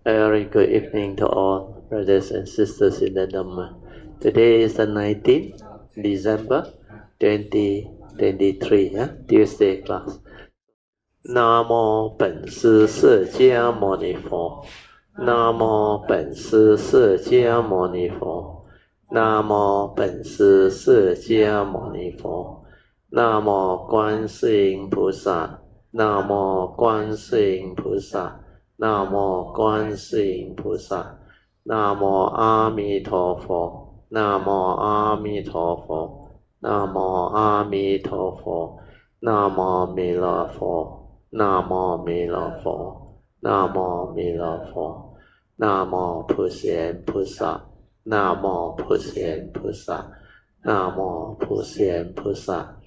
A very good evening to all brothers and sisters in the Dhamma. Today is the 19th December 2023, Tuesday class. Namo 本师释迦牟尼佛。Namo 本师释迦牟尼佛。Namo 本师释迦牟尼佛。Namo 观世音菩萨。Namo 观世音菩萨。Namo 观世音菩萨。Namo 阿弥陀佛。Namo 阿弥陀佛。Namo 阿弥陀佛。Namo 弥勒佛。Namo 弥勒佛。Namo 弥勒佛。Namo 普贤菩萨。Namo 普贤菩萨。Namo 普贤菩萨。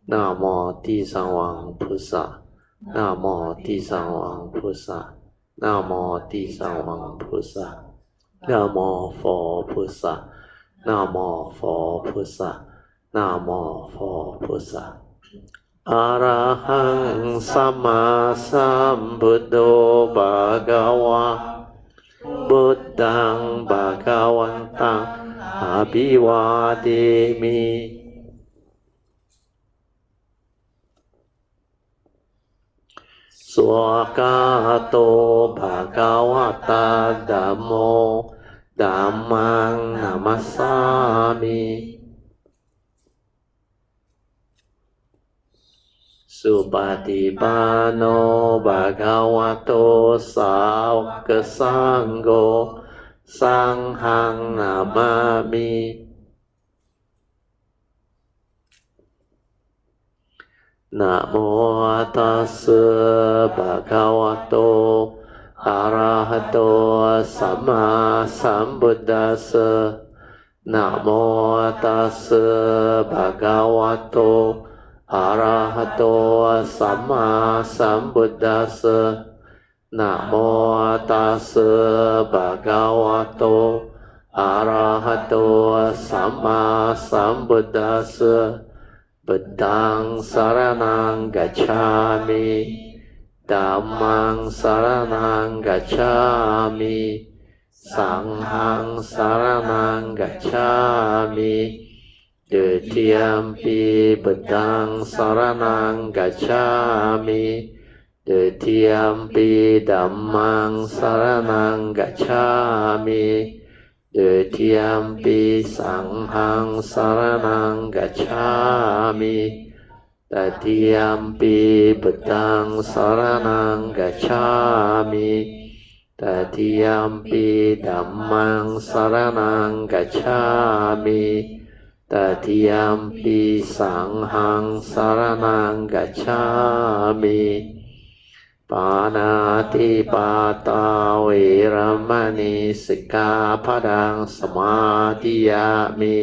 Namo 地藏王菩萨。Namo 地藏王菩萨。Namo 地藏王菩萨。Namo 佛菩萨。Namo 佛菩萨。Namo 佛菩萨。อะระหังสัมมาสัมพุทโธภะคะวะพุทธังภะคะวันตังอะภิวาเทมิสวากาโตภะคะวะตาธัมโมธัมมังนะมัสสามิสุปฏิปันโนภะคะวะโตสาวกสังโฆสังฆังนะมามินะโมตัสสะภะคะวะโตอะระหะโตสัมมาสัมพุทธัสสะนะโมตัสสะภะคะวะโตอะระหะโตสัมมาสัมพุทธัสสะนะโมตัสสะภะคะวะโตอะระหะโตสัมมาสัมพุทธัสสะพุทธังสรณังกัจฉามิธัมมังสรณังกัจฉามิสังฆังสรณังกัจฉามิDutiyampi Buddhang Saranang Gacchami Dutiyampi Dhammang Saranang Gacchami Dutiyampi Sanghang Saranang Gacchami Tatiyampi Buddhang Saranang Gacchami Tatiyampi Dhammang Saranang Gacchami Tatiyampi Sanghang Saranang Gacchami Panati Pata Veramani Sikkhapadang Samadhiyami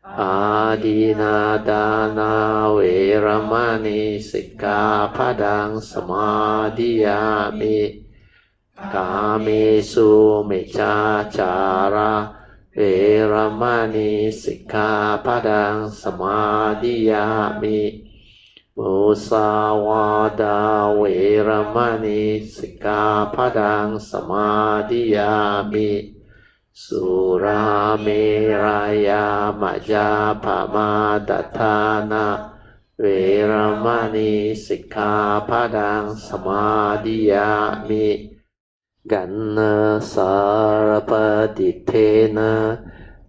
Adina Dana Veramani Sikkhapadang Samadhiyami Kamesu Miccācara Veramani Sikkhapadang Samadhiyami Musawada Veramani Sikkhapadang Samadhiyami Surameraya Majapamadatthana Veramani Sikkhapadang Samadhiyami Ganna sarapatithena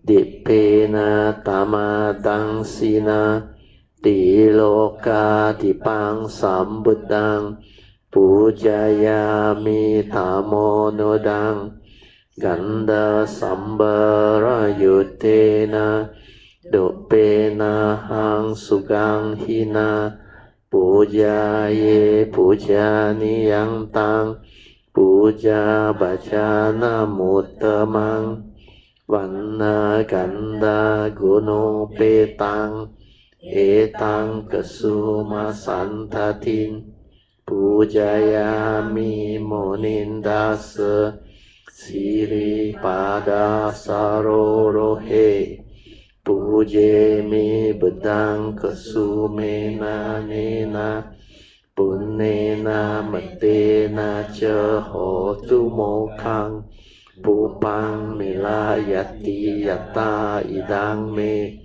dippena tamadangsina tilokatipang sambuddhang pujayami tamonodang ganda sambarayutena duppena hang sugang hina pujaye pujaniyang tang Puja bacana muttamang Vanna ganda guno petang Etang kesuma santatin Pujayami monindasa Siri pada sarorohe Pujemi bedang kesumena nena Punnena Matena Cha Hotu Mokhang Pupang Milayati Yatta Idang Me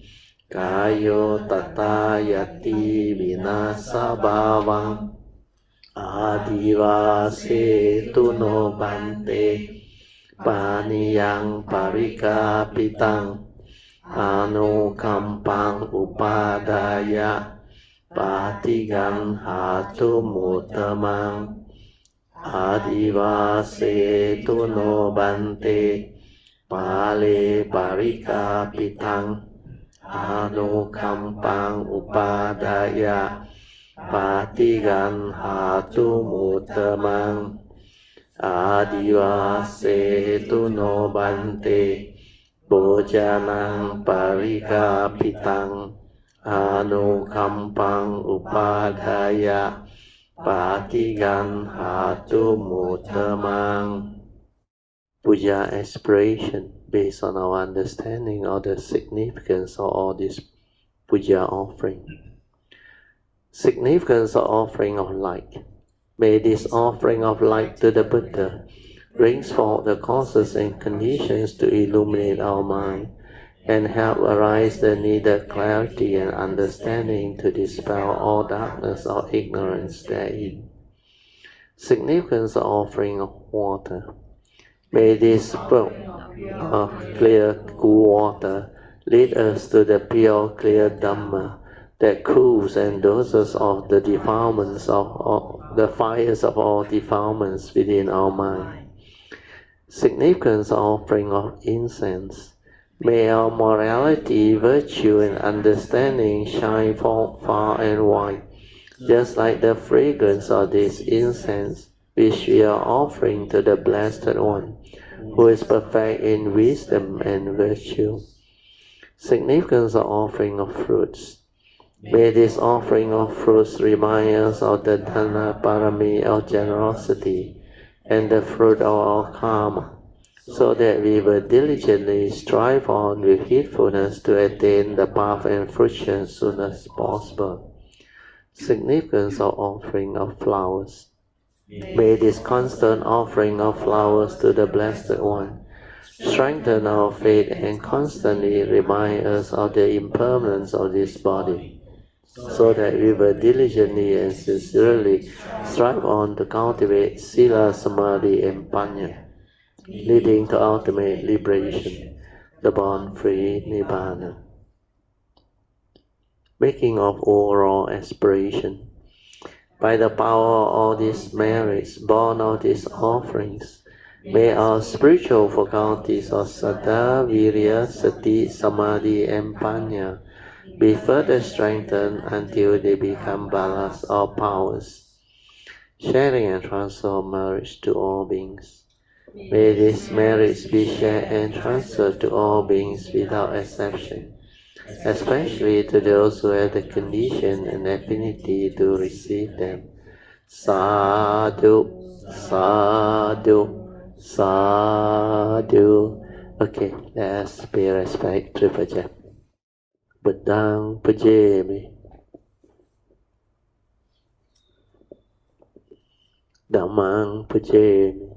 Kayo Tata Yati Vinasa Bhavang Adivase Tuno Bante Paniyang Parikapitang Anukampang Upadaya Patigan Hatu Mutamang Adivase Tuno Bante Pale Parikapitang Anukampang Upadaya Patigan Hatu Mutamang Adivase Tuno Bante Bojanang Parikapitang Anukampang Upadaya Patigan Hatu Mutamang. Puja aspiration based on our understanding of the significance of all this puja offering. Significance of offering of light. May this offering of light to the Buddha brings forth the causes and conditions to illuminate our mind and help arise the needed clarity and understanding to dispel all darkness or ignorance therein. Significance of offering of water. May this brook of clear, cool water lead us to the pure, clear Dhamma that cools and doses off the defilements of the fires of all defilements within our mind. Significance of offering of incense. May our morality, virtue, and understanding shine forth far and wide, just like the fragrance of this incense, which we are offering to the Blessed One, who is perfect in wisdom and virtue. Significance of offering of fruits. May this offering of fruits remind us of the Dana Parami of generosity and the fruit of our karma, so that we will diligently strive on with heedfulness to attain the path and fruition as soon as possible. Significance of offering of flowers. May this constant offering of flowers to the Blessed One strengthen our faith and constantly remind us of the impermanence of this body, so that we will diligently and sincerely strive on to cultivate Sila, Samadhi, and Panya, leading to ultimate liberation, the born-free Nibbana. Making of overall aspiration. By the power of all these merits born of these offerings, may our spiritual faculties of Saddha, Virya, Sati, Samadhi, and Panya be further strengthened until they become balas or powers, sharing and transfer merits to all beings. May these merits be shared and transferred to all beings without exception, especially to those who have the condition and affinity to receive them. Sadhu, sadhu, sadhu. Okay, let's pay respect to Puja. Buddhang Pujami, Dhammang Pujami,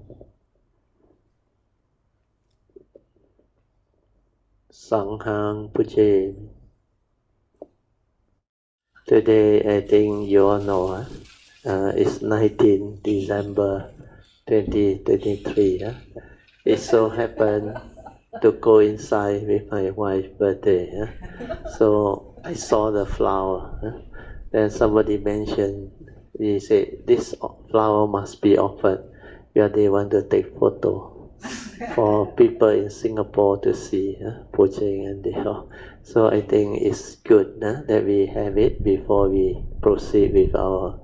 Sanghang Pujami. Today, I think you all know, it's 19 December 2023. It so happened to coincide with my wife's birthday. So I saw the flower. Then somebody mentioned, they said, this flower must be offered where they want to take photo for people in Singapore to see Puja and Devas. So I think it's good that we have it before we proceed with our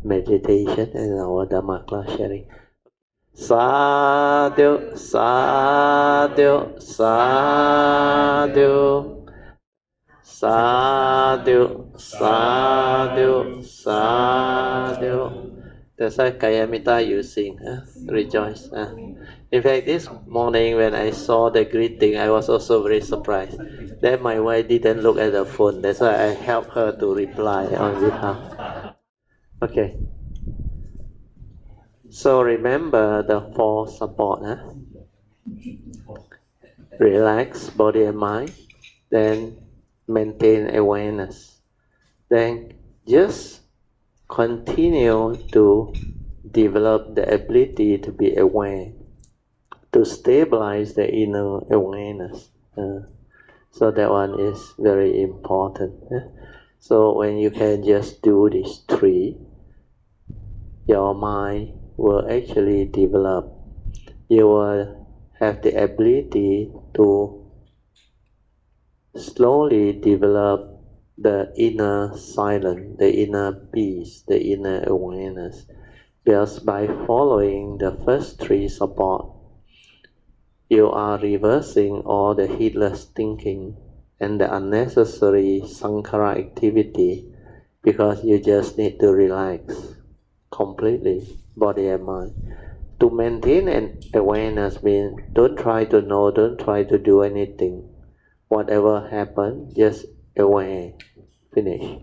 meditation and our Dhamma class sharing. Sadhu, sadhu, sadhu, sadhu, sadhu, sadhu. That's why Kayamita you sing, rejoice. In fact, this morning when I saw the greeting, I was also very surprised. Then my wife didn't look at the phone. That's why I helped her to reply on behalf. Okay, So remember the 4 support. Relax body and mind, then maintain awareness. Then just continue to develop the ability to be aware, to stabilize the inner awareness. So that one is very important. So when you can just do these 3, your mind will actually develop. You will have the ability to slowly develop the inner silence, the inner peace, the inner awareness. Just by following the first 3 support, you are reversing all the heedless thinking and the unnecessary sankhara activity, because you just need to relax completely, body and mind. To maintain an awareness means don't try to know, don't try to do anything. Whatever happens, just aware, finish.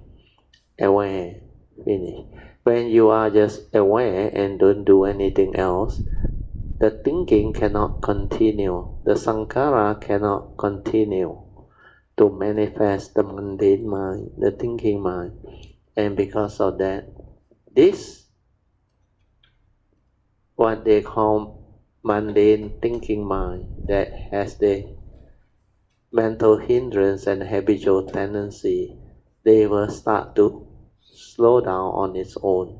Aware, finish. When you are just aware and don't do anything else, the thinking cannot continue, the sankhara cannot continue to manifest the mundane mind, the thinking mind. And because of that, this, what they call mundane thinking mind, that has the mental hindrance and habitual tendency, they will start to slow down on its own.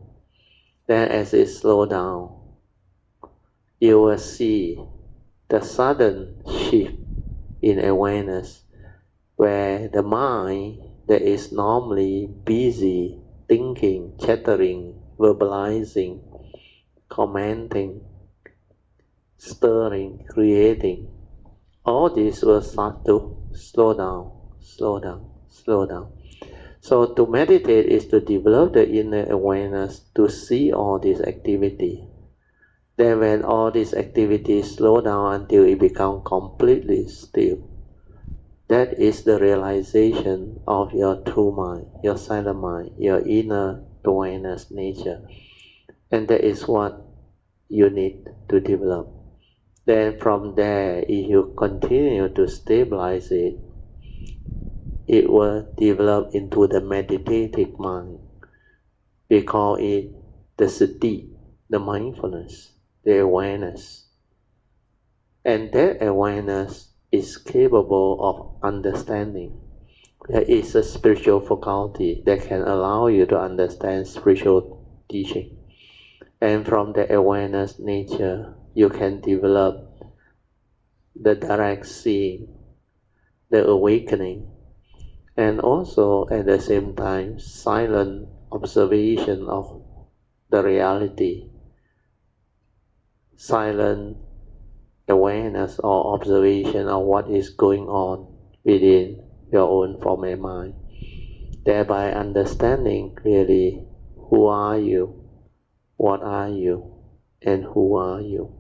Then as it slows down, you will see the sudden shift in awareness, where the mind that is normally busy thinking, chattering, verbalizing, commenting, stirring, creating, all this will start to slow down, slow down, slow down. So to meditate is to develop the inner awareness to see all this activity. Then when all these activities slow down until it becomes completely still, that is the realization of your true mind, your silent mind, your inner awareness nature. And that is what you need to develop. Then from there, if you continue to stabilize it, it will develop into the meditative mind. We call it the sati, the mindfulness, the awareness. And that awareness is capable of understanding. There is a spiritual faculty that can allow you to understand spiritual teaching. And from the awareness nature, you can develop the direct seeing, the awakening, and also at the same time silent observation of the reality, silent awareness or observation of what is going on within your own form and mind, thereby understanding clearly who are you, what are you, and who are you.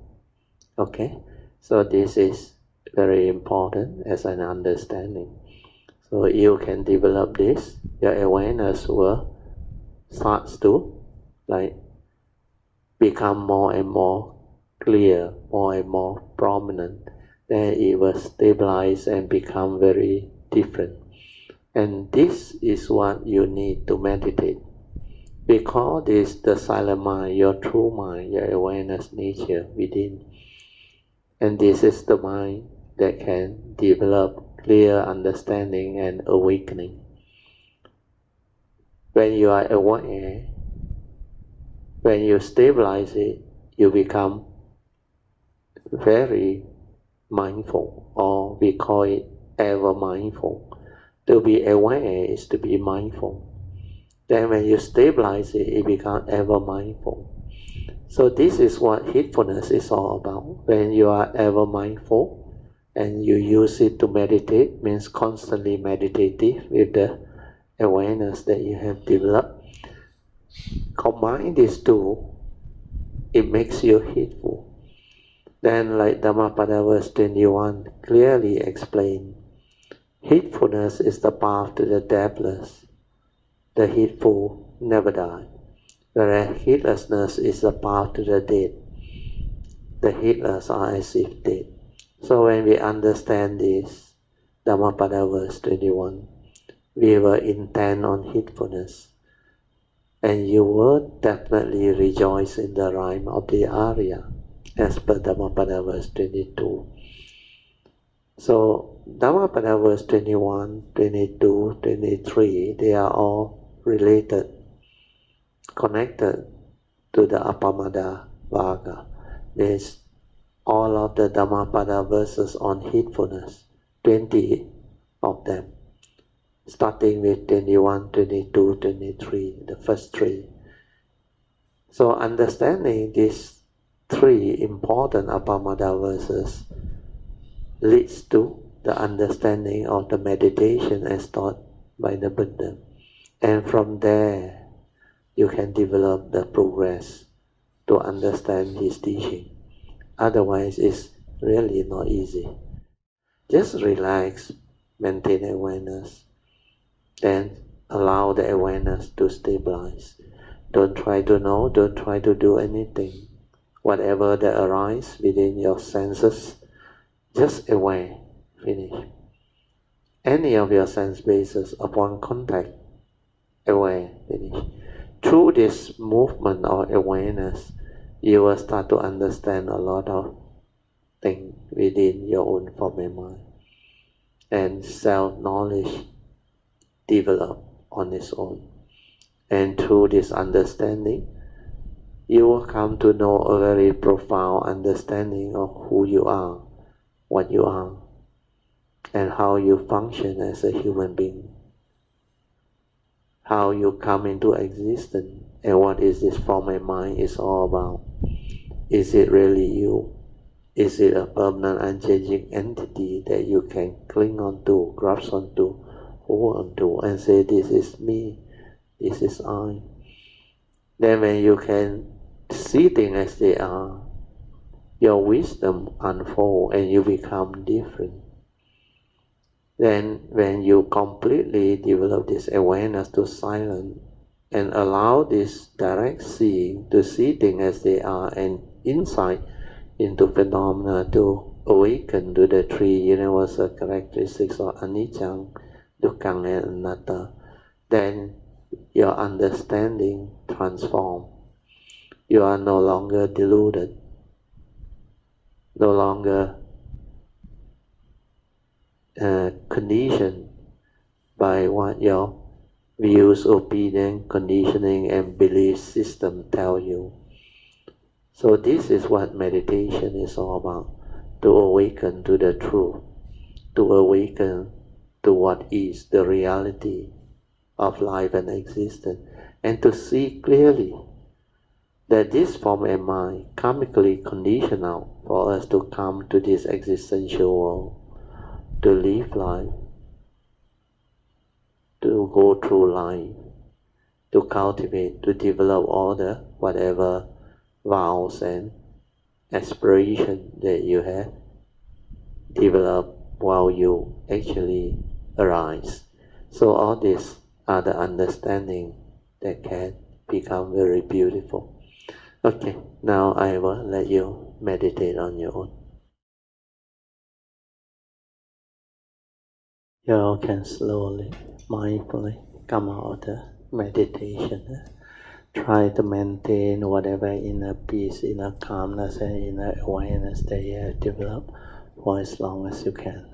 Okay, so this is very important as an understanding. So you can develop this, your awareness will start to become more and more clear, more and more prominent. Then it will stabilize and become very different. And this is what you need to meditate. We call this the silent mind, your true mind, your awareness nature within. And this is the mind that can develop clear understanding and awakening. When you are aware, when you stabilize it, you become very mindful, or we call it ever mindful. To be aware is to be mindful. Then when you stabilize it, it becomes ever mindful. So this is what heedfulness is all about. When you are ever mindful and you use it to meditate, means constantly meditative with the awareness that you have developed. Combine these two, it makes you heedful. Then like Dhammapada verse 21 clearly explained, heedfulness is the path to the deathless. The heedful never die. Whereas heedlessness is the path to the dead. The heedless are as if dead. So when we understand this, Dhammapada verse 21, we will intend on heedfulness. And you will definitely rejoice in the rhyme of the Arya, as per Dhammapada verse 22. So Dhammapada verse 21, 22, 23, they are all related, connected to the Appamada Vagga. There's all of the Dhammapada verses on heedfulness, 20 of them, starting with 21, 22, 23, the first three. So understanding these three important Appamada verses leads to the understanding of the meditation as taught by the Buddha. And from there, you can develop the progress to understand his teaching. Otherwise, it's really not easy. Just relax, maintain awareness, then allow the awareness to stabilize. Don't try to know, don't try to do anything. Whatever that arises within your senses, just aware, finish. Any of your sense bases upon contact, aware, finish. Through this movement of awareness, you will start to understand a lot of things within your own form and mind. And self-knowledge develop on its own. And through this understanding, you will come to know a very profound understanding of who you are, what you are, and how you function as a human being. How you come into existence, and what is this form and mind is all about. Is it really you? Is it a permanent unchanging entity that you can cling onto, grasp onto, hold onto, and say, this is me, this is I? Then when you can see things as they are, your wisdom unfolds and you become different. Then when you completely develop this awareness to silence and allow this direct seeing to see things as they are and insight into phenomena to awaken to the three universal characteristics of anicca, dukkha and anatta, then your understanding transforms. You are no longer deluded, no longer conditioned by what your views, opinion, conditioning and belief system tell you. So this is what meditation is all about, to awaken to the truth, to awaken to what is the reality of life and existence, and to see clearly that this form and mind karmically conditional for us to come to this existential world, to live life, to go through life, to cultivate, to develop all the whatever vows and aspirations that you have developed while you actually arise. So all these are the understanding that can become very beautiful. Okay, now I will let you meditate on your own. You all can slowly, mindfully come out of the meditation. Try to maintain whatever inner peace, inner calmness, and inner awareness that you have developed for as long as you can.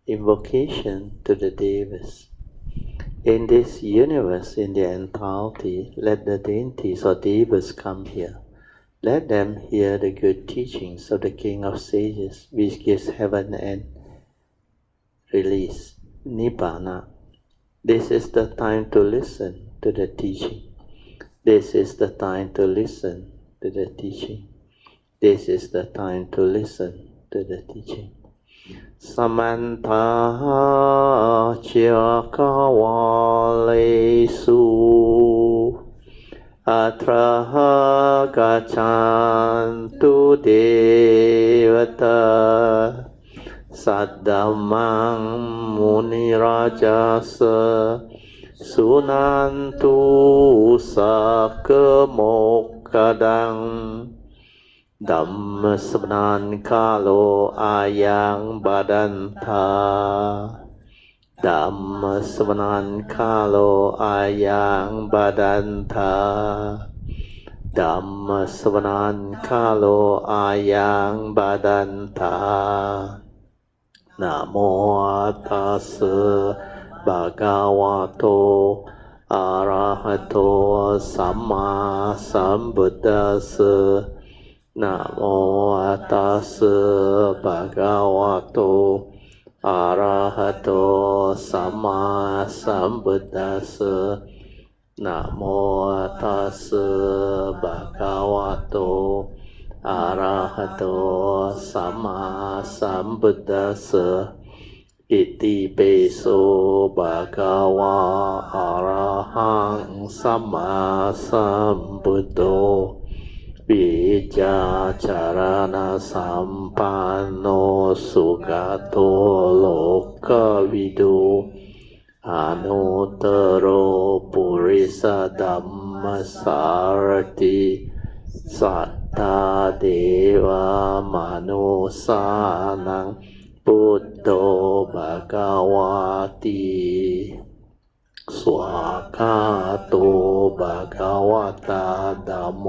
Invocation to the Devas. In this universe, in the entirety, let the deities or Devas come here. Let them hear the good teachings of the King of Sages, which gives heaven and release, Nibbana. This is the time to listen to the teaching. This is the time to listen to the teaching. This is the time to listen to the teaching. Samantha Chakavalesu Atraha Gachantu Devata Saddhamang Munirajasa สุนันตุสักกะโมกขดังดัมมะสวนันคาโลอายังบาดันทาดัมมะสวนันคาโลอายังบาดันทาดัมมะสวนันคาโลอายังบาดันทานะโมตัสสะภะคะวะโตอะระหะโตสัมมาสัมพุทธัสสะนะโมตัสสะภะคะวะโตอะระหะโตสัมมาสัมพุทธัสสะนะโมตัสสะภะคะวะโตอะระหะโตสัมมาสัมพุทธัสสะอิติปิโสภะคะวะอะระหังสัมมาสัมพุทโธวิจาจารณสัมปันโนสุขโตโลกวิดูอนุตตโรปุริสธัมมสารติสัทธาเทวมนุสสานังพุทโธภควาติสวากขาโตภควตาธัมโม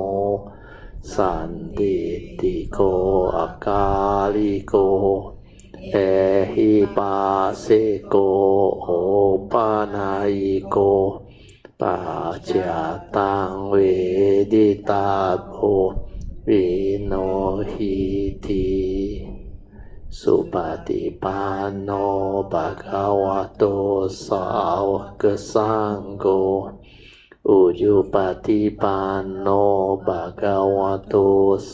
สันติติโกอาคาลิโกเอหิปัสสิโกโอปานายิโกปัจจตังเวดิตาโภวิโนหิติสุปฏิปันโนภะคะวะโตสาวกสังโฆอุจุปฏิปันโนภะคะวะโต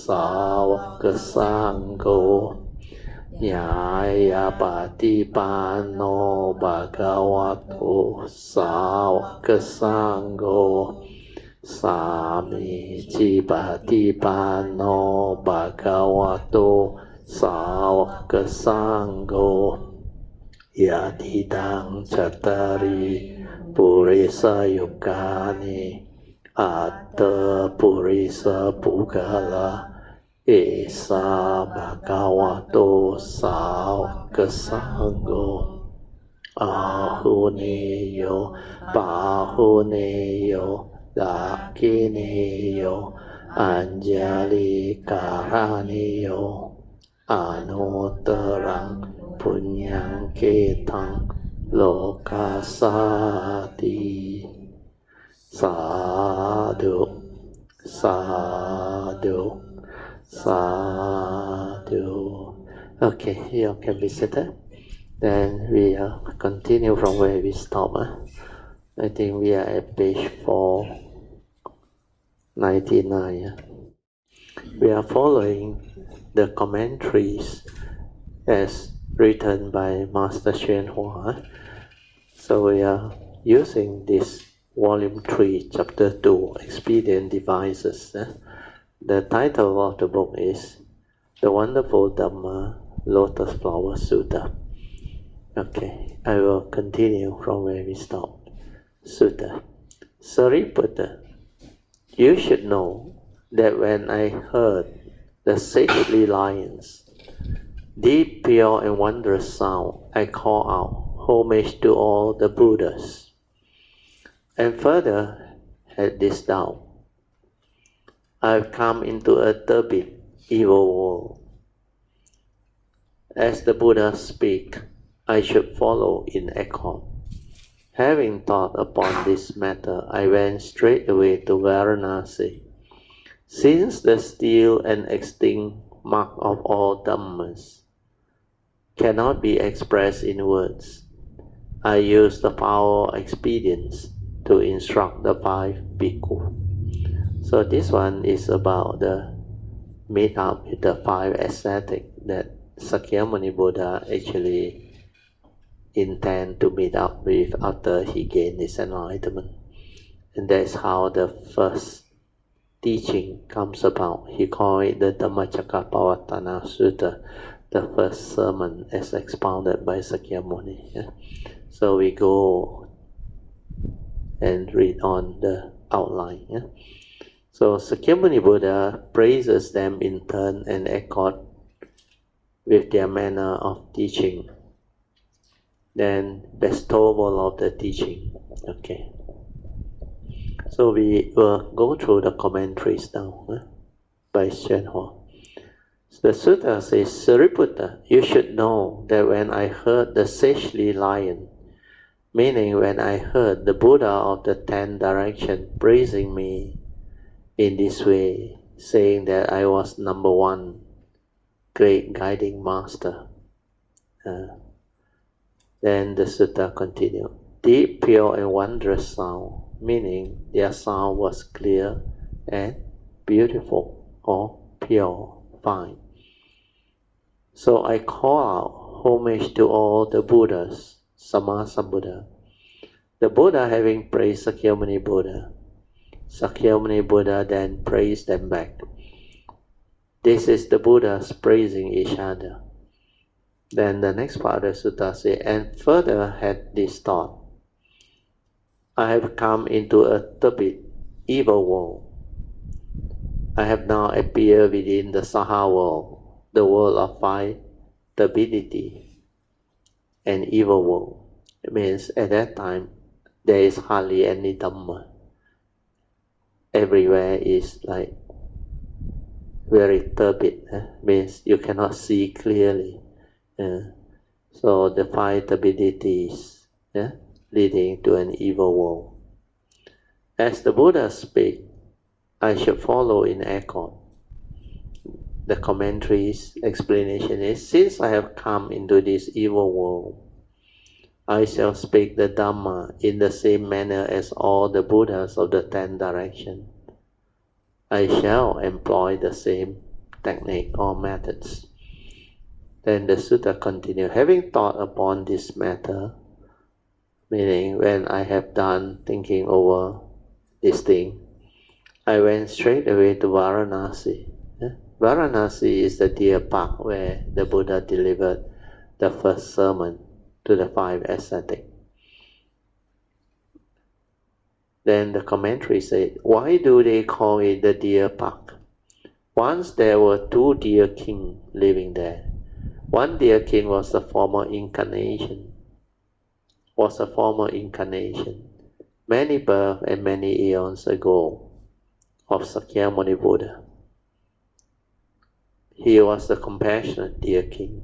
สาวกสังโฆญาณปฏิปันโนภะคะวะโตสาวกสังโฆสามีจิปฏิปันโนภะคะวะโตสาวกสังโฆยะติตังจัตตาริปุริสยุคานิอัตตปุริสปุคละ เอสาภะคะวะโตสาวกสังโฆอาหุเนโยปาหุเนโยดาคิเนโยอัญญาลิการาเนโยอนุตตรังปุญญังเกตังโลกัสสาติสาธุสาธุSadhu. Okay, you can be seated. Then we continue from where we stop. I think we are at page 499. We are following the commentaries as written by Master宣化. So we are using this volume 3, chapter 2, Expedient Devices. The title of the book is The Wonderful Dhamma Lotus Flower Sutta. Okay, I will continue from where we stopped. Sutta. Sariputta, you should know that when I heard the sacredly lions, deep, pure, and wondrous sound, I call out homage to all the Buddhas. And further, had this doubt. I've come into a turbid, evil world. As the Buddhas speak, I should follow in accord. Having thought upon this matter, I went straight away to Varanasi. Since the still and extinct mark of all Dhammas cannot be expressed in words, I used the power of expedience to instruct the 5 bhikkhu. So this one is about the meet up with the 5 ascetics that Sakyamuni Buddha actually intend to meet up with after he gained his enlightenment. And that's how the first teaching comes about. He called it the Dhammacakkappavattana Sutta, the first sermon as expounded by Sakyamuni. Yeah? So we go and read on the outline. Yeah? So Sakyamuni Buddha praises them in turn and accord with their manner of teaching. Then bestowal of the teaching. Okay. So we will go through the commentaries now by宣化. The sutta says, Sariputta, you should know that when I heard the sagely lion, meaning when I heard the Buddha of the 10 directions praising me in this way, saying that I was number 1, great guiding master. Then the sutta continued, deep, pure and wondrous sound, meaning their sound was clear and beautiful or pure, fine. So I call out homage to all the Buddhas, Sammasambuddha. The Buddha having praised Sakyamuni Buddha, Sakyamuni Buddha then praised them back. This is the Buddhas praising each other. Then the next part of the sutta says, and further had this thought, I have come into a turbid, evil world. I have now appeared within the Saha world, the world of 5 turbidity and evil world. It means at that time there is hardly any Dhamma. Everywhere is like very turbid. Means you cannot see clearly. So the 5 turbidities leading to an evil world. As the Buddha speak, I should follow in accord. The commentary's explanation is, since I have come into this evil world, I shall speak the Dhamma in the same manner as all the Buddhas of the 10 directions. I shall employ the same technique or methods. Then the sutta continues, having thought upon this matter, meaning when I have done thinking over this thing, I went straight away to Varanasi. Varanasi is the deer park where the Buddha delivered the first sermon to the 5 ascetics. Then the commentary said, why do they call it the deer park? Once there were 2 deer kings living there. One deer king was a former incarnation, many births and many eons ago of Sakyamuni Buddha. He was the compassionate deer king.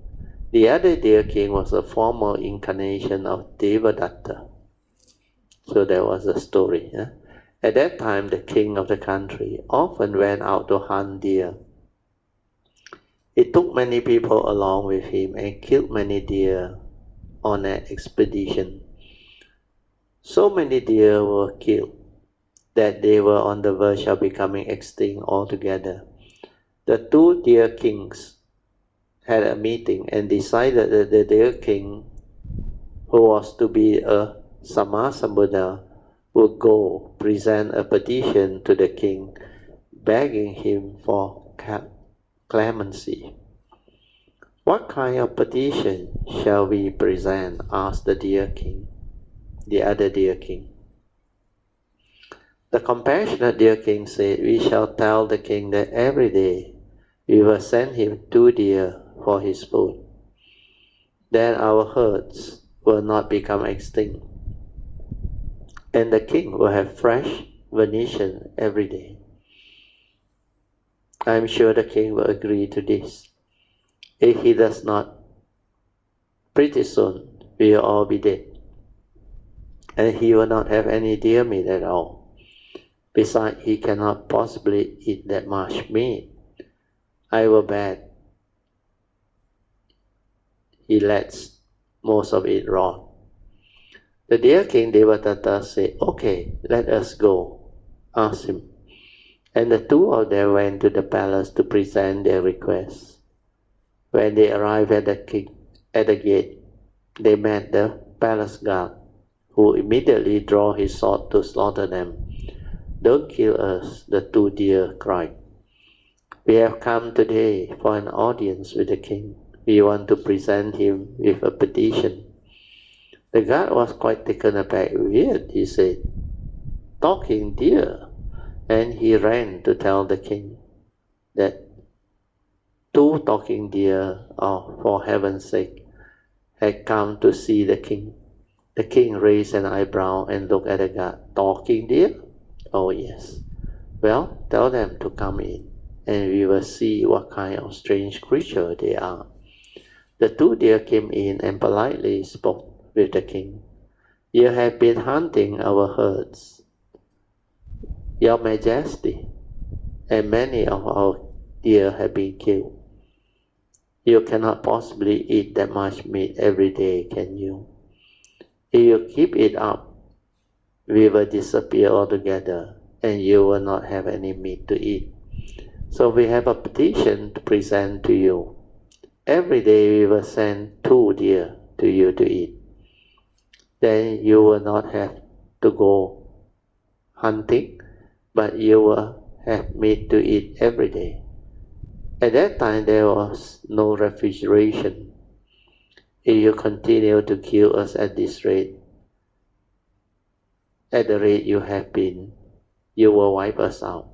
The other deer king was a former incarnation of Devadatta. So there was a story. At that time, the king of the country often went out to hunt deer. He took many people along with him and killed many deer on an expedition. So many deer were killed that they were on the verge of becoming extinct altogether. The 2 deer kings had a meeting and decided that the deer king, who was to be a Sammasambuddha, would go present a petition to the king, begging him for clemency. What kind of petition shall we present? Asked the deer king, the other deer king. The compassionate deer king said, we shall tell the king that every day we will send him 2 deer for his food. Then our herds will not become extinct, and the king will have fresh venison every day. I am sure the king will agree to this. If he does not, pretty soon we will all be dead, and he will not have any deer meat at all. Besides, he cannot possibly eat that much meat. I will bet he lets most of it rot. The deer king Devadatta said, okay, let us go. Ask him. And the 2 of them went to the palace to present their requests. When they arrived at the gate, they met the palace guard, who immediately drew his sword to slaughter them. Don't kill us, the 2 deer cried. We have come today for an audience with the king. We want to present him with a petition. The guard was quite taken aback. Weird, he said. talking deer. And he ran to tell the king that 2 talking deer, for heaven's sake, had come to see the king. The king raised an eyebrow and looked at the guard. Talking deer? Oh yes. Well, tell them to come in, and we will see what kind of strange creature they are. The 2 deer came in and politely spoke with the king. You have been hunting our herds, Your Majesty, and many of our deer have been killed. You cannot possibly eat that much meat every day, can you? If you keep it up, we will disappear altogether, and you will not have any meat to eat. So we have a petition to present to you. Every day we will send 2 deer to you to eat. Then you will not have to go hunting, but you will have meat to eat every day. At that time there was no refrigeration. If you continue to kill us at this rate, at the rate you have been, you will wipe us out.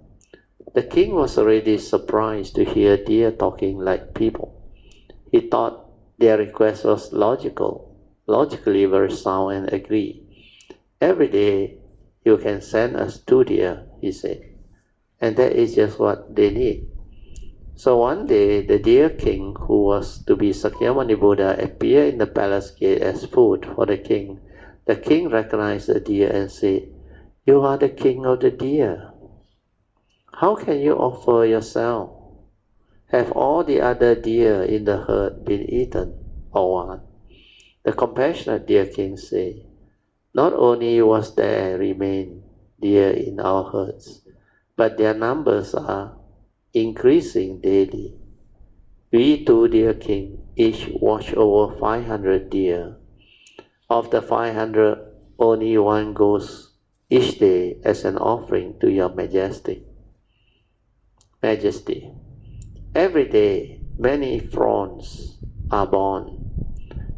The king was already surprised to hear deer talking like people. He thought their request was logically very sound, and agreed. Every day you can send us 2 deer, he said, and that is just what they need. So one day the deer king, who was to be Sakyamuni Buddha, appeared in the palace gate as food for the king. The king recognized the deer and said, You are the king of the deer. How can you offer yourself? Have all the other deer in the herd been eaten, or what? The compassionate deer king said, Not only was there remain deer in our herds, but their numbers are increasing daily. We 2 deer king each watch over 500 deer. Of the 500, only 1 goes each day as an offering to your Majesty. Every day many fawns are born.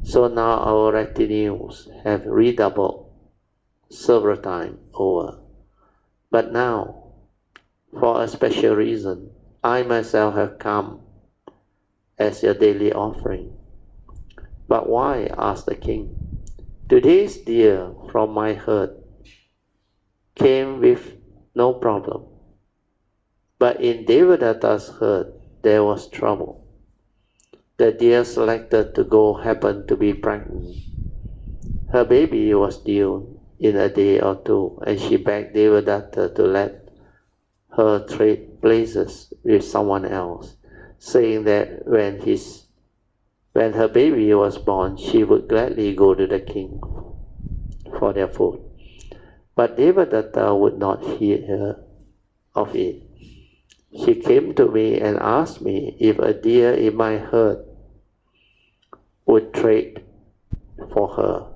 So now our retinues have redoubled several times over. But now, for a special reason, I myself have come as your daily offering. But why? Asked the king. Today's deer from my herd came with no problem. But in Devadatta's herd there was trouble. The deer selected to go happened to be pregnant. Her baby was due in a day or 2, and she begged Devadatta to let her trade places with someone else, saying that when her baby was born, she would gladly go to the king for their food. But Devadatta would not hear of it. She came to me and asked me if a deer in my herd would trade for her.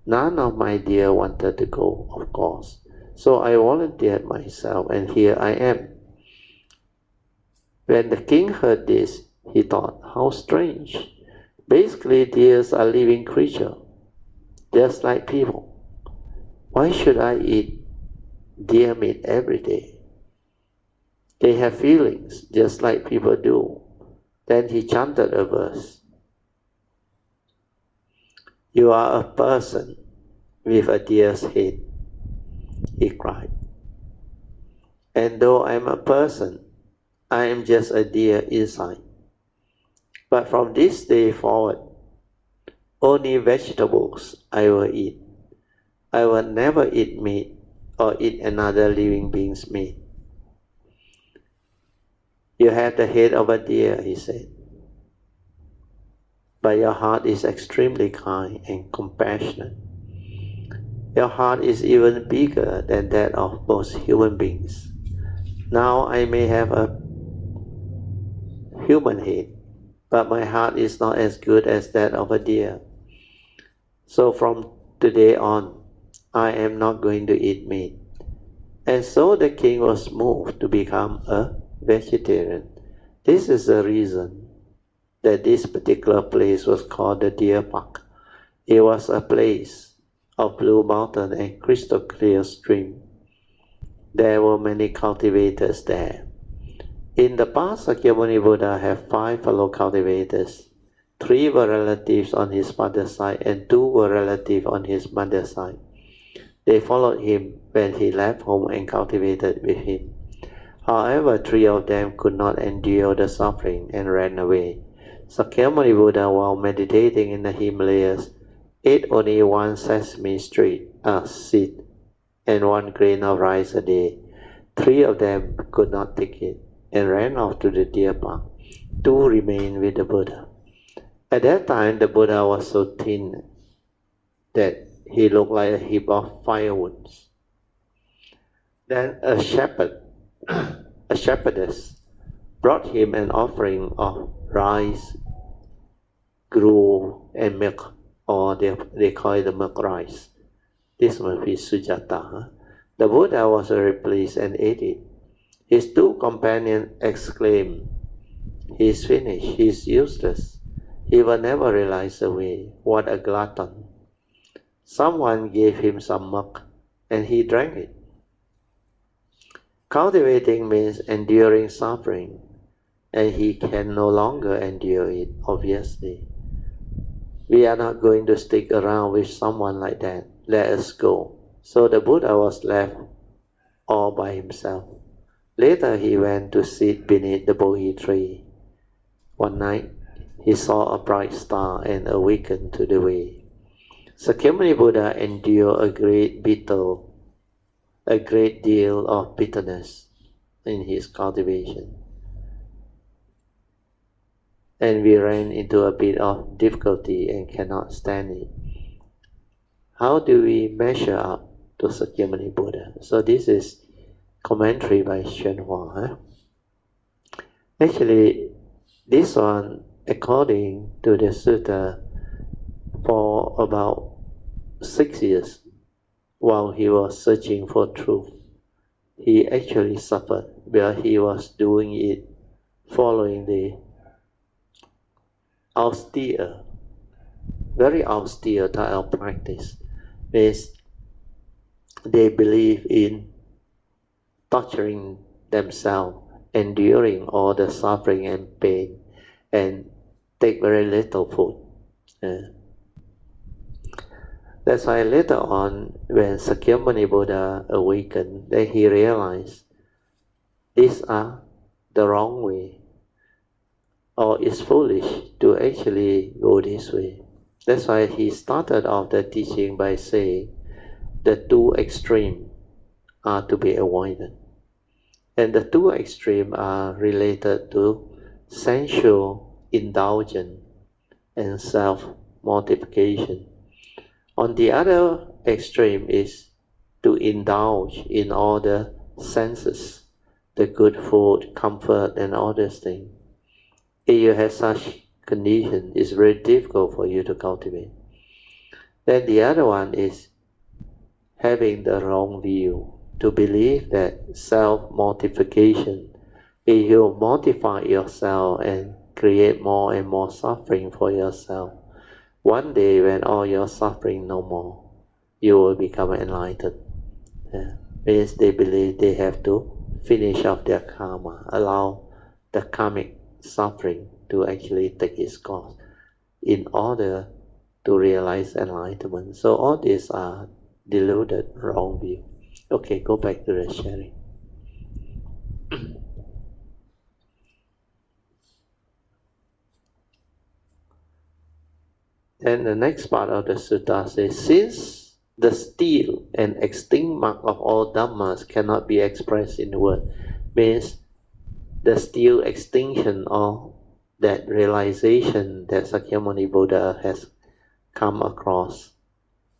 None of my deer wanted to go, of course. So I volunteered myself, and here I am. When the king heard this, he thought, how strange. Basically, deers are living creatures, just like people. Why should I eat deer meat every day? They have feelings, just like people do. Then he chanted a verse. You are a person with a deer's head, he cried. And though I am a person, I am just a deer inside. But from this day forward, only vegetables I will eat. I will never eat meat or eat another living being's meat. You have the head of a deer, he said, but your heart is extremely kind and compassionate. Your heart is even bigger than that of most human beings. Now I may have a human head, but my heart is not as good as that of a deer. So from today on, I am not going to eat meat. And so the king was moved to become a vegetarian. This is the reason that this particular place was called the Deer Park. It was a place of blue mountain and crystal clear stream. there were many cultivators there. In the past, Sakyamuni Buddha had 5 fellow cultivators. 3 were relatives on his father's side and 2 were relatives on his mother's side. They followed him when he left home and cultivated with him. However, 3 of them could not endure the suffering and ran away. Sakyamuni Buddha, while meditating in the Himalayas, ate only 1 sesame seed and 1 grain of rice a day. 3 of them could not take it and ran off to the deer park. 2 remained with the Buddha. At that time, the Buddha was so thin that he looked like a heap of firewood. Then a shepherdess, brought him an offering of rice, gruel, and milk, or they call it the milk rice. This must be Sujata. The Buddha was very pleased and ate it. His 2 companions exclaimed, "He is finished, he is useless. He will never realize the way. What a glutton." Someone gave him some milk, and he drank it. Cultivating means enduring suffering, and he can no longer endure it, obviously. We are not going to stick around with someone like that. Let us go. So the Buddha was left all by himself. Later he went to sit beneath the Bouquet tree. One night he saw a bright star and awakened to the way. Sakyamuni Buddha endured a great deal of bitterness in his cultivation. And we ran into a bit of difficulty and cannot stand it. How do we measure up to Sakyamuni Buddha? So this is commentary by Hsuan. Actually, this one, according to the sutta, for about 6 years, while he was searching for truth, he actually suffered, where he was doing it following the very austere type of practice. Means they believe in torturing themselves, enduring all the suffering and pain, and take very little food. That's why later on, when Sakyamuni Buddha awakened, then he realized these are the wrong way, or it's foolish to actually go this way. That's why he started off the teaching by saying the 2 extremes are to be avoided. And the 2 extremes are related to sensual indulgence and self-mortification. On the other extreme is to indulge in all the senses, the good food, comfort, and all these things. If you have such condition, it's very difficult for you to cultivate. Then the other one is having the wrong view, to believe that self-mortification, if you mortify yourself and create more and more suffering for yourself, one day when all your suffering no more, you will become enlightened. Means they believe they have to finish off their karma, allow the karmic suffering to actually take its course in order to realize enlightenment. So all these are deluded, wrong view. Okay, go back to the sharing. Then the next part of the sutta says, since the still and extinct mark of all dhammas cannot be expressed in word, means the still extinction of that realization that Sakyamuni Buddha has come across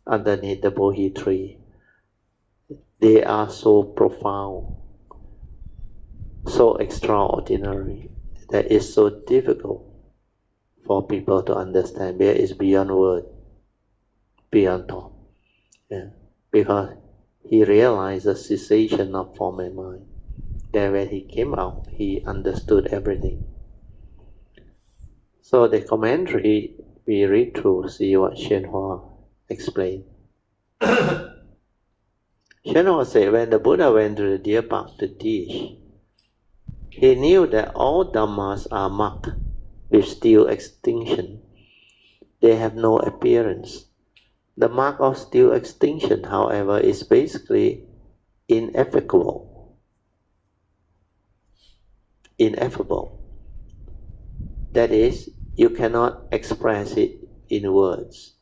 underneath the Bouquet tree, they are so profound, so extraordinary, that it's so difficult for people to understand. There is beyond word, beyond thought. Because he realized the cessation of form and mind. Then when he came out, he understood everything. So the commentary we read through, see what Hsuan explained. Shenhua said, when the Buddha went to the deer park to teach, he knew that all Dhammas are marked with still extinction. They have no appearance. The mark of still extinction, however, is basically ineffable. Ineffable. That is, you cannot express it in words.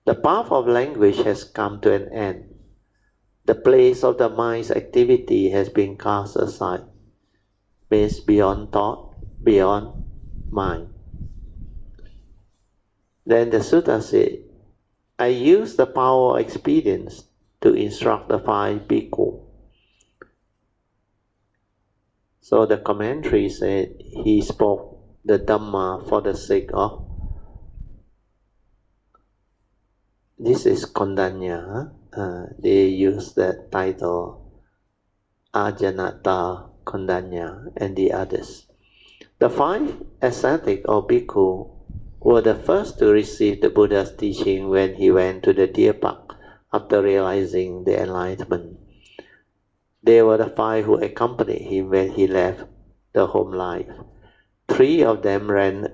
The path of language has come to an end. The place of the mind's activity has been cast aside, means beyond thought, beyond mind. Then the sutta said, I use the power of experience to instruct the 5 bhikkhu. So the commentary said he spoke the Dhamma for the sake of, this is Kondanya, they use the title Ajanata Kondanya and the others. The 5 ascetic or bhikkhu were the first to receive the Buddha's teaching when he went to the deer park after realizing the enlightenment. They were the 5 who accompanied him when he left the home life. 3 of them ran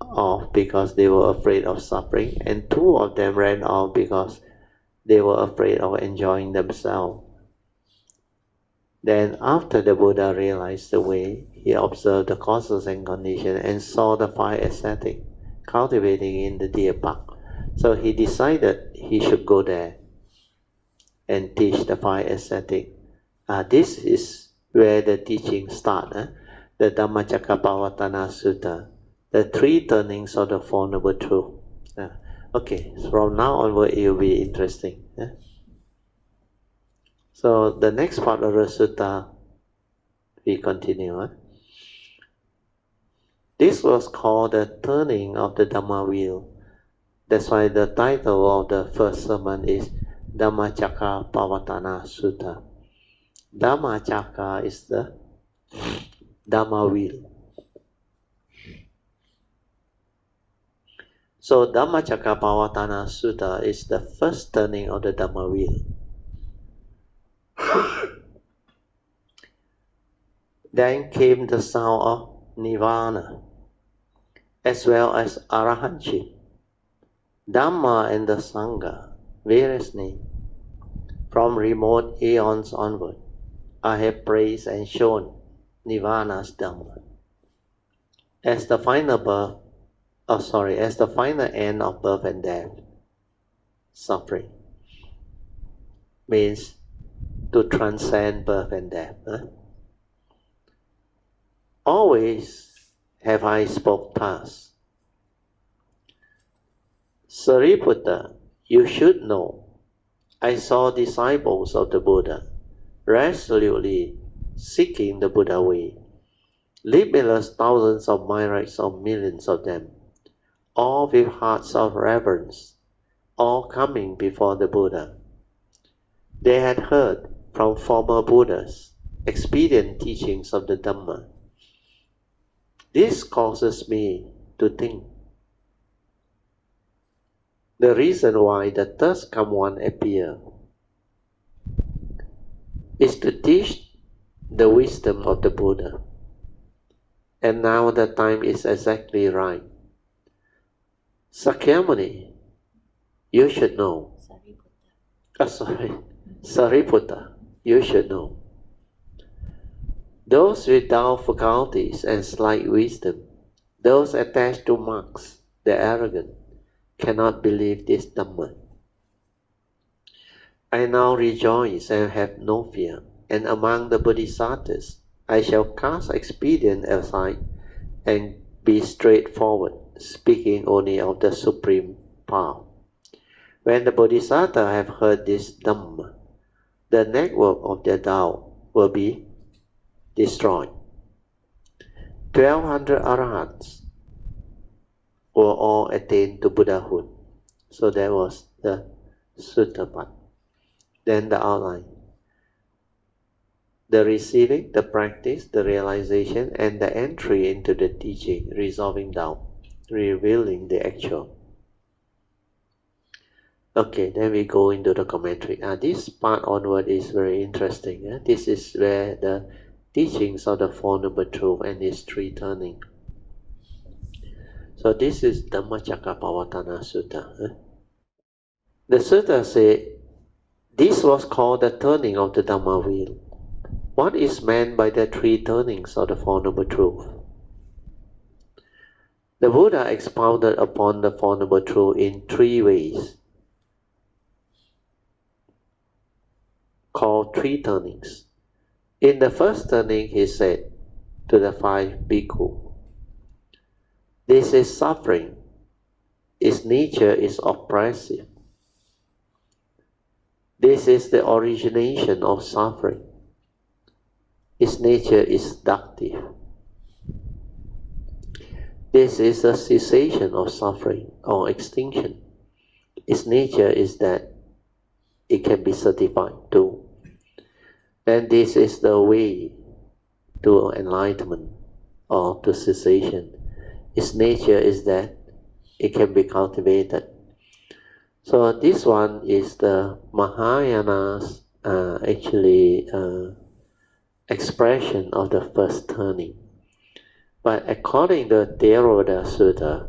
off because they were afraid of suffering, and 2 of them ran off because they were afraid of enjoying themselves. Then after the Buddha realized the way, he observed the causes and conditions and saw the 5 ascetics cultivating in the deer park. So he decided he should go there and teach the 5 ascetics. This is where the teaching starts, the Dhammacakkappavattana Sutta, the 3 turnings of the Four Noble Truths. Okay, so from now onward it will be interesting. So the next part of the sutta, we continue. This was called the turning of the Dhamma wheel. That's why the title of the first sermon is Dhammacakkappavattana Sutta. Dhammacakka is the Dhamma wheel. So Dhammacakkappavattana Sutta is the first turning of the Dhamma wheel. Then came the sound of Nirvana, as well as Arahantship. Dhamma and the Sangha, various names. From remote aeons onward, I have praised and shown Nirvana's Dhamma as the final as the final end of birth and death, suffering. Means to transcend birth and death. Always have I spoke thus. Sariputta, you should know, I saw disciples of the Buddha resolutely seeking the Buddha way, limitless thousands of myriads of millions of them, all with hearts of reverence, all coming before the Buddha. They had heard from former Buddhas expedient teachings of the Dhamma. This causes me to think. The reason why the thirst come one appear is to teach the wisdom of the Buddha. And now the time is exactly right. Sakyamuni, you should know. Sariputta, you should know. Those without faculties and slight wisdom, those attached to marks, the arrogant, cannot believe this Dhamma. I now rejoice and have no fear, and among the Bodhisattvas, I shall cast expedient aside and be straightforward, speaking only of the supreme path. When the Bodhisattva have heard this Dhamma, the network of their doubt will be destroyed. 1200 Arahants will all attain to Buddhahood. So that was the sutta part. Then the outline. The receiving, the practice, the realization, and the entry into the teaching, resolving doubt, revealing the actual. Okay, then we go into the commentary. This part onward is very interesting. This is where the teachings of the Four Noble Truths and its three turning. So this is Dhamma Chakkappavatana Sutta. The Sutta says, this was called the turning of the Dhamma wheel. What is meant by the three turnings of the Four Noble Truths? The Buddha expounded upon the Four Noble Truths in three ways, called three turnings. In the first turning, he said to the five bhikkhu, this is suffering. Its nature is oppressive. This is the origination of suffering. Its nature is destructive. This is a cessation of suffering or extinction. Its nature is that it can be certified too. Then this is the way to enlightenment or to cessation. Its nature is that it can be cultivated. So this one is the Mahayana's expression of the first turning. But according to Theravada Sutta,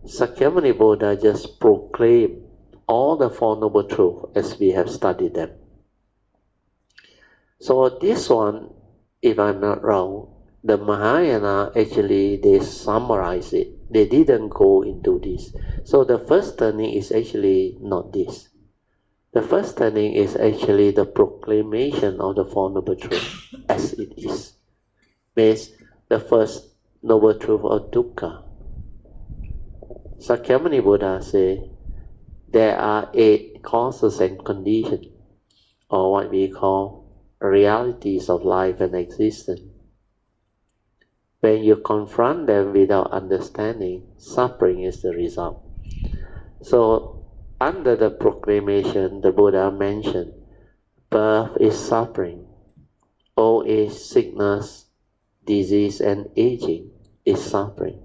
Sakyamuni Buddha just proclaimed all the Four Noble Truths as we have studied them. So this one, if I'm not wrong, the Mahayana they summarize it. They didn't go into this. So the first turning is actually not this. The first turning is actually the proclamation of the Four Noble Truths as it is. Means the first Noble Truth of dukkha. Sakyamuni Buddha say there are 8 causes and conditions, or what we call realities of life and existence. When you confront them without understanding, suffering is the result. So, under the proclamation, the Buddha mentioned, birth is suffering, old age, sickness, disease, and aging is suffering.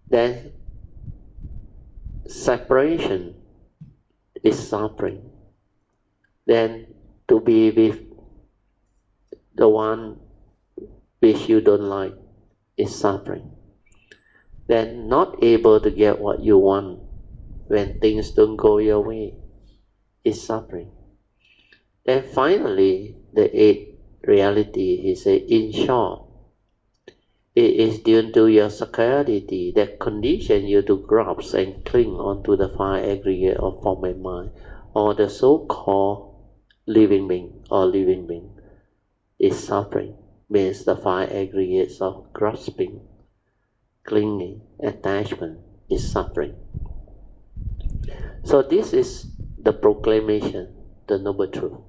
Then, separation is suffering. Then, to be with the one which you don't like is suffering. Then not able to get what you want when things don't go your way is suffering. Then finally, the 8th reality, he said, in short, it is due to your security that condition you to grasp and cling onto the 5 aggregate of form and mind, or the so-called living being or living being. Is suffering, means the 5 aggregates of grasping, clinging, attachment is suffering. So this is the proclamation, the Noble Truth.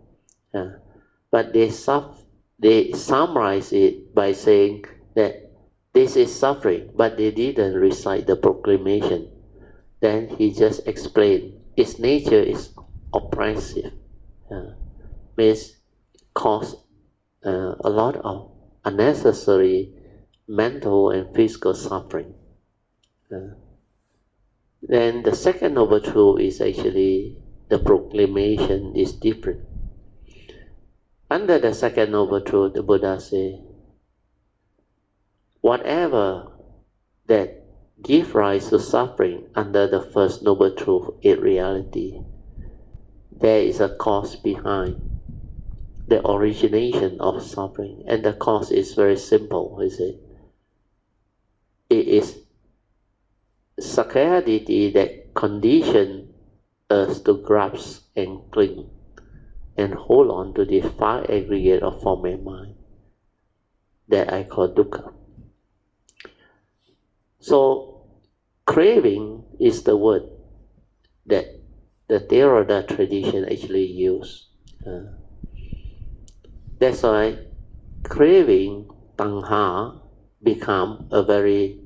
But they summarize it by saying that this is suffering, but they didn't recite the proclamation. Then he just explained its nature is oppressive, means cause a lot of unnecessary mental and physical suffering. Then the second Noble Truth is actually the proclamation is different. Under the second Noble Truth, the Buddha says, whatever that gives rise to suffering under the first Noble Truth is reality. There is a cause behind the origination of suffering, and the cause is very simple, is it? It is sakkayaditthi that conditions us to grasp and cling and hold on to this 5 aggregate of form and mind that I call dukkha. So, craving is the word that the Theravada tradition actually use. That's why craving, tanha, become a very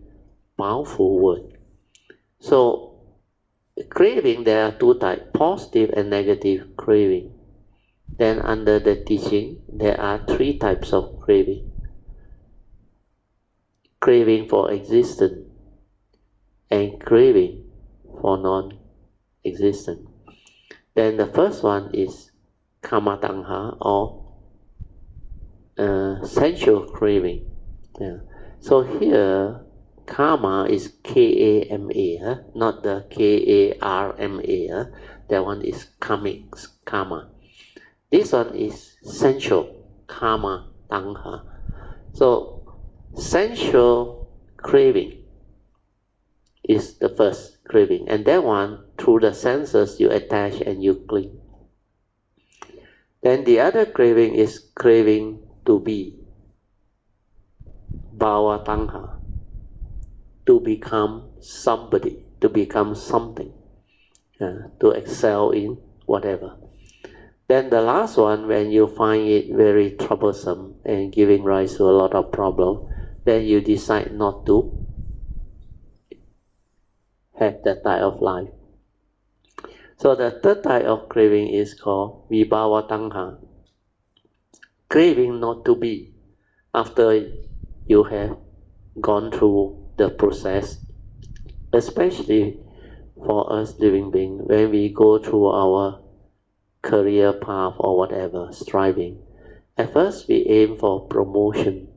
powerful word. So, craving, there are 2 types, positive and negative craving. Then under the teaching, there are 3 types of craving. Craving for existence and craving for non-existent. Then the first one is kama tanha, or sensual craving. Yeah. So here, karma is K-A-M-A, not the K-A-R-M-A. That one is karmic karma. This one is sensual, kama tanha. So sensual craving is the first craving, and that one, through the senses, you attach and you cling. Then the other craving is craving to be, bhava tanha, to become somebody, to become something, to excel in whatever. Then the last one, when you find it very troublesome and giving rise to a lot of problem, then you decide not to have that type of life. So the third type of craving is called vibhava tanha, craving not to be. After you have gone through the process, especially for us living beings, when we go through our career path or whatever, striving, at first we aim for promotion,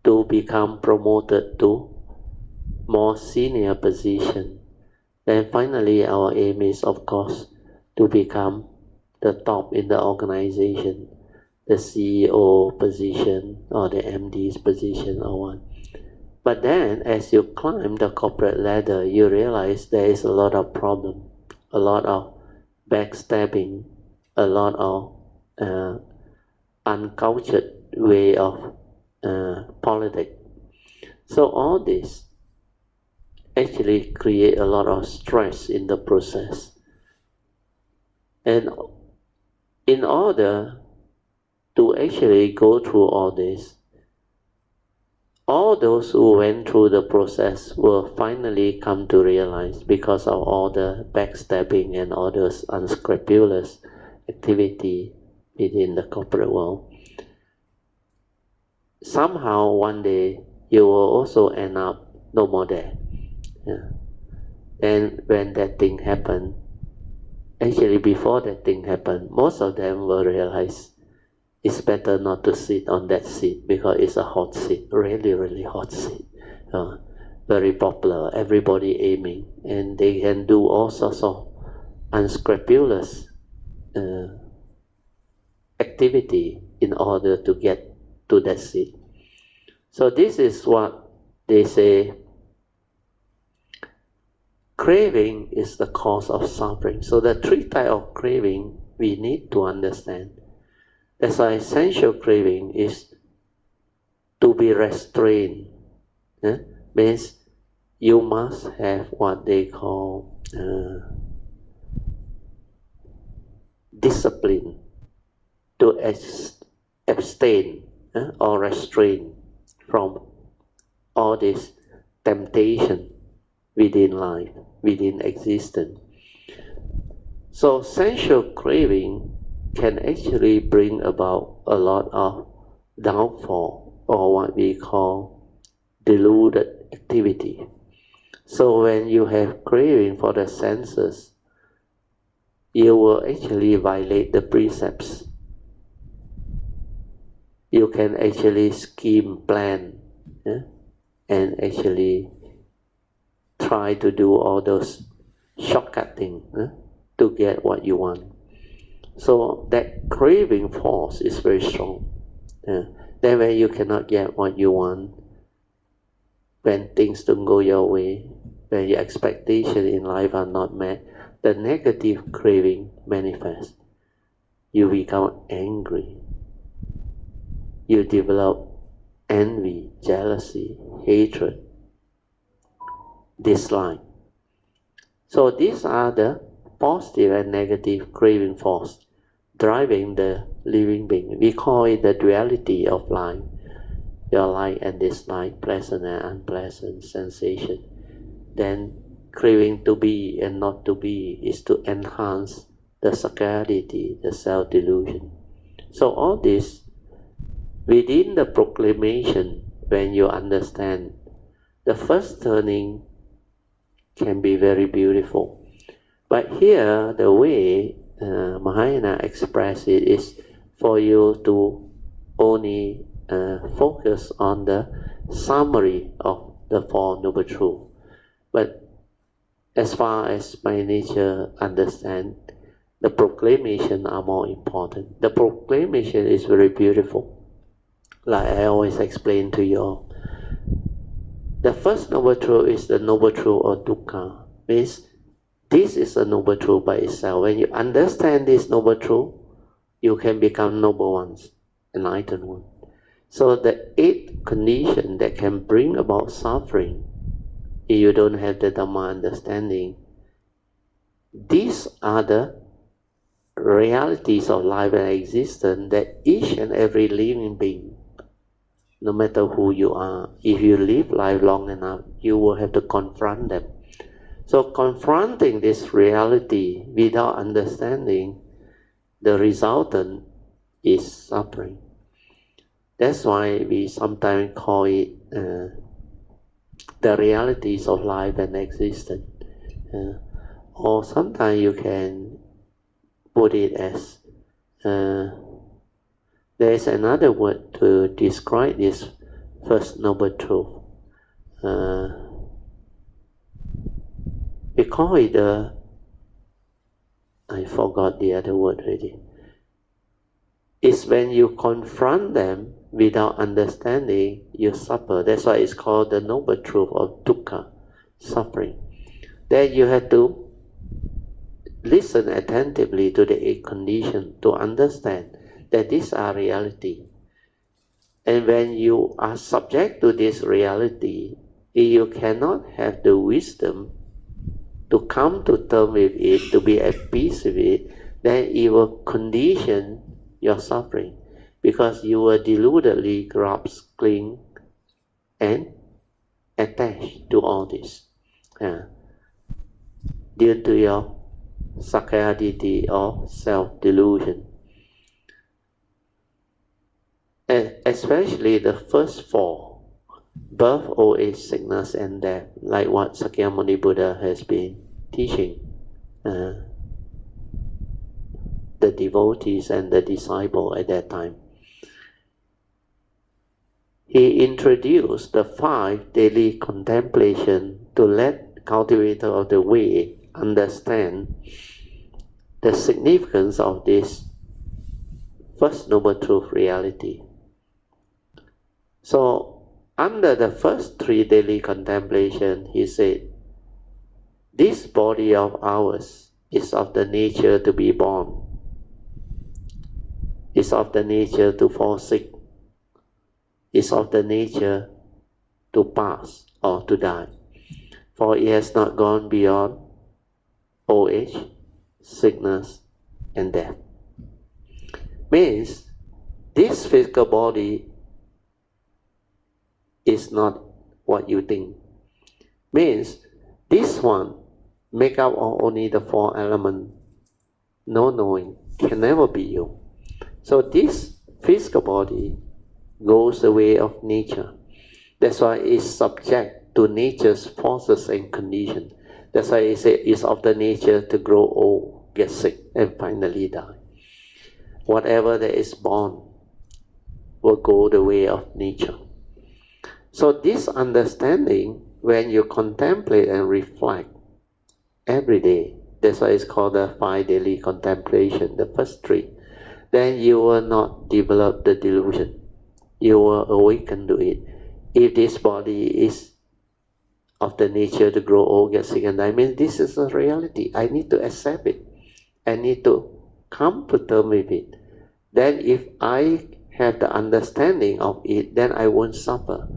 to become promoted to more senior position. Then finally our aim is, of course, to become the top in the organization, the CEO position or the MD's position or what. But then as you climb the corporate ladder, you realize there is a lot of problem, a lot of backstabbing, a lot of uncultured way of politics. So all this actually create a lot of stress in the process. And in order to actually go through all this, all those who went through the process will finally come to realize, because of all the backstabbing and all those unscrupulous activity within the corporate world, somehow one day you will also end up no more there. Yeah. And when that thing happened, actually before that thing happened, most of them will realize it's better not to sit on that seat, because it's a hot seat, really, really hot seat. Very popular, everybody aiming, and they can do all sorts of unscrupulous activity in order to get to that seat. So this is what they say, craving is the cause of suffering. So the three types of craving we need to understand. That's why sensual craving is to be restrained. Means you must have what they call discipline, to abstain or restrain from all this temptation within life, within existence. So sensual craving can actually bring about a lot of downfall, or what we call deluded activity. So when you have craving for the senses, you will actually violate the precepts. You can actually scheme, plan, and actually try to do all those shortcut things to get what you want. So that craving force is very strong. Then when you cannot get what you want, when things don't go your way, when your expectations in life are not met, the negative craving manifests. You become angry. You develop envy, jealousy, hatred, dislike. So these are the positive and negative craving force driving the living being. We call it the duality of life. Your like and dislike, pleasant and unpleasant sensation. Then craving to be and not to be is to enhance the saccadity, the self-delusion. So all this within the proclamation, when you understand, the first turning can be very beautiful. But here, the way Mahayana express it is for you to only focus on the summary of the Four Noble Truths. But as far as my nature understand, the proclamation are more important. The proclamation is very beautiful. Like I always explain to you all. The first Noble Truth is the Noble Truth of Dukkha. Means this is a Noble Truth by itself. When you understand this Noble Truth, you can become noble ones, enlightened one. So the 8 conditions that can bring about suffering, if you don't have the Dhamma understanding, these are the realities of life and existence that each and every living being, no matter who you are, if you live life long enough, you will have to confront them. So confronting this reality without understanding, the resultant is suffering. That's why we sometimes call it the realities of life and existence. Or sometimes you can put it as there is another word to describe this first Noble Truth. We call it I forgot the other word already. It's when you confront them without understanding, you suffer. That's why it's called the Noble Truth of Dukkha, suffering. Then you have to listen attentively to the 8 conditions to understand that these are reality. And when you are subject to this reality, if you cannot have the wisdom to come to terms with it, to be at peace with it, then it will condition your suffering, because you will deludedly grasp, cling, and attach to all this due to your sakkaya or self-delusion. And especially the first 4, birth, old age, sickness, and death, like what Sakyamuni Buddha has been teaching the devotees and the disciple at that time. He introduced the 5 daily contemplation to let cultivator of the way understand the significance of this first Noble Truth reality. So under the first 3 daily contemplation, he said, this body of ours is of the nature to be born, is of the nature to fall sick, is of the nature to pass or to die, for it has not gone beyond old age, sickness, and death. Means this physical body is not what you think. Means this one make up of only the 4 elements. No knowing, can never be you. So this physical body goes the way of nature. That's why it's subject to nature's forces and conditions. That's why it says it's of the nature to grow old, get sick, and finally die. Whatever that is born will go the way of nature. So this understanding, when you contemplate and reflect every day, that's why it's called the 5 daily contemplation, the first 3, then you will not develop the delusion. You will awaken to it. If this body is of the nature to grow old, get sick, and die, means this is a reality. I need to accept it. I need to come to terms with it. Then if I have the understanding of it, then I won't suffer.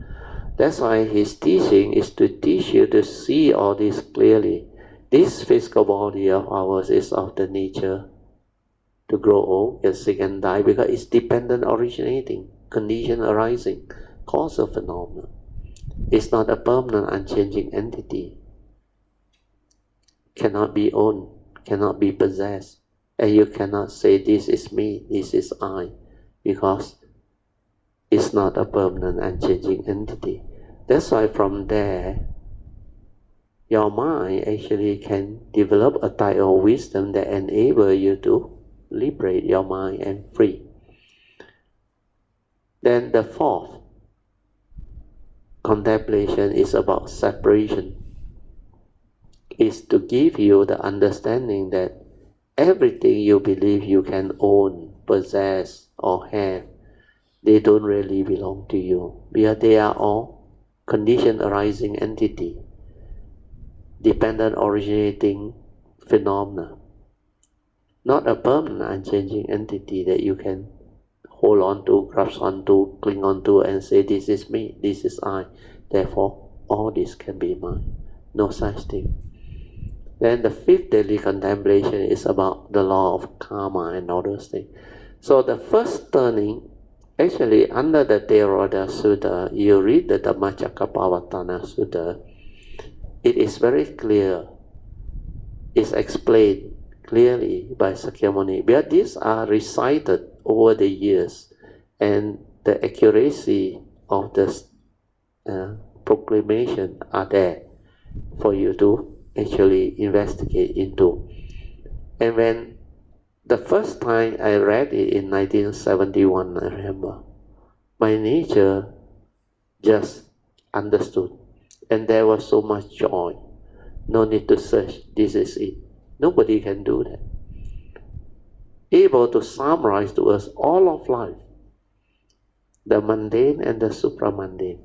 That's why his teaching is to teach you to see all this clearly. This physical body of ours is of the nature to grow old, get sick, and die, because it's dependent originating, condition arising, causal phenomenon. It's not a permanent, unchanging entity. Cannot be owned, cannot be possessed. And you cannot say, this is me, this is I, because it's not a permanent, unchanging entity. That's why from there, your mind actually can develop a type of wisdom that enable you to liberate your mind and free. Then the fourth contemplation is about separation. Is to give you the understanding that everything you believe you can own, possess, or have, they don't really belong to you, because they are all conditioned arising entity, dependent originating phenomena, not a permanent unchanging entity that you can hold on to, grasp on to, cling on to, and say, this is me, this is I, therefore all this can be mine. No such thing. Then the fifth daily contemplation is about the law of karma and all those things. So the first turning, actually under the Lotus Sutra, you read the Dhammacakkappavattana Sutta, it is very clear, it's explained clearly by Sakyamuni, because these are recited over the years, and the accuracy of the proclamation are there for you to actually investigate into. And when the first time I read it in 1971, I remember, my nature just understood, and there was so much joy. No need to search, this is it. Nobody can do that. Able to summarize to us all of life, the mundane and the supramundane.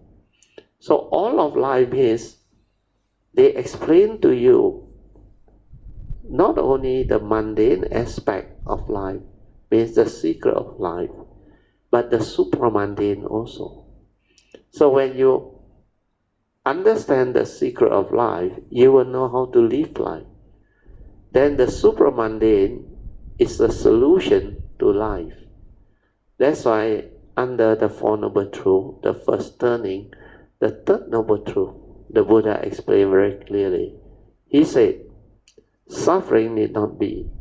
So all of life is, they explain to you not only the mundane aspect of life, means the secret of life, but the supramundane also. So when you understand the secret of life, you will know how to live life. Then the supramundane is the solution to life. That's why under the Four Noble Truths, the first turning, the third Noble Truth, the Buddha explained very clearly. He said, suffering need not be.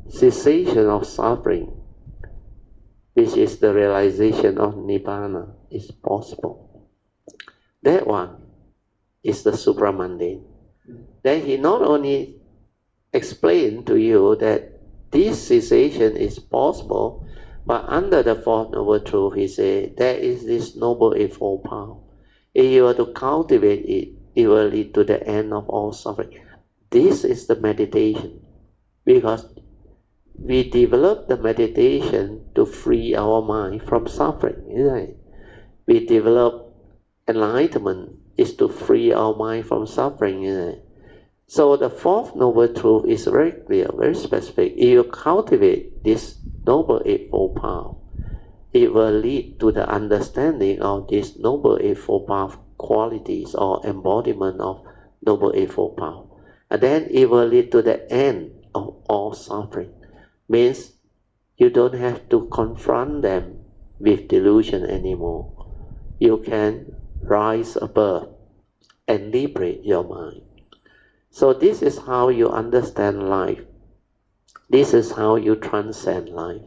Cessation of suffering, which is the realization of Nibbana, is possible. That one is the supramundane. Then he not only explained to you that this cessation is possible, but under the Fourth Noble Truth, he said, there is this Noble Eightfold Path. If you were to cultivate it, it will lead to the end of all suffering. This is the meditation, because we develop the meditation to free our mind from suffering, isn't it? We develop enlightenment is to free our mind from suffering, isn't it? So the Fourth Noble Truth is very clear, very specific. If you cultivate this Noble Eightfold Path, it will lead to the understanding of this Noble Eightfold Path qualities or embodiment of Noble Eightfold Path. And then it will lead to the end of all suffering. Means you don't have to confront them with delusion anymore. You can rise above and liberate your mind. So this is how you understand life. This is how you transcend life.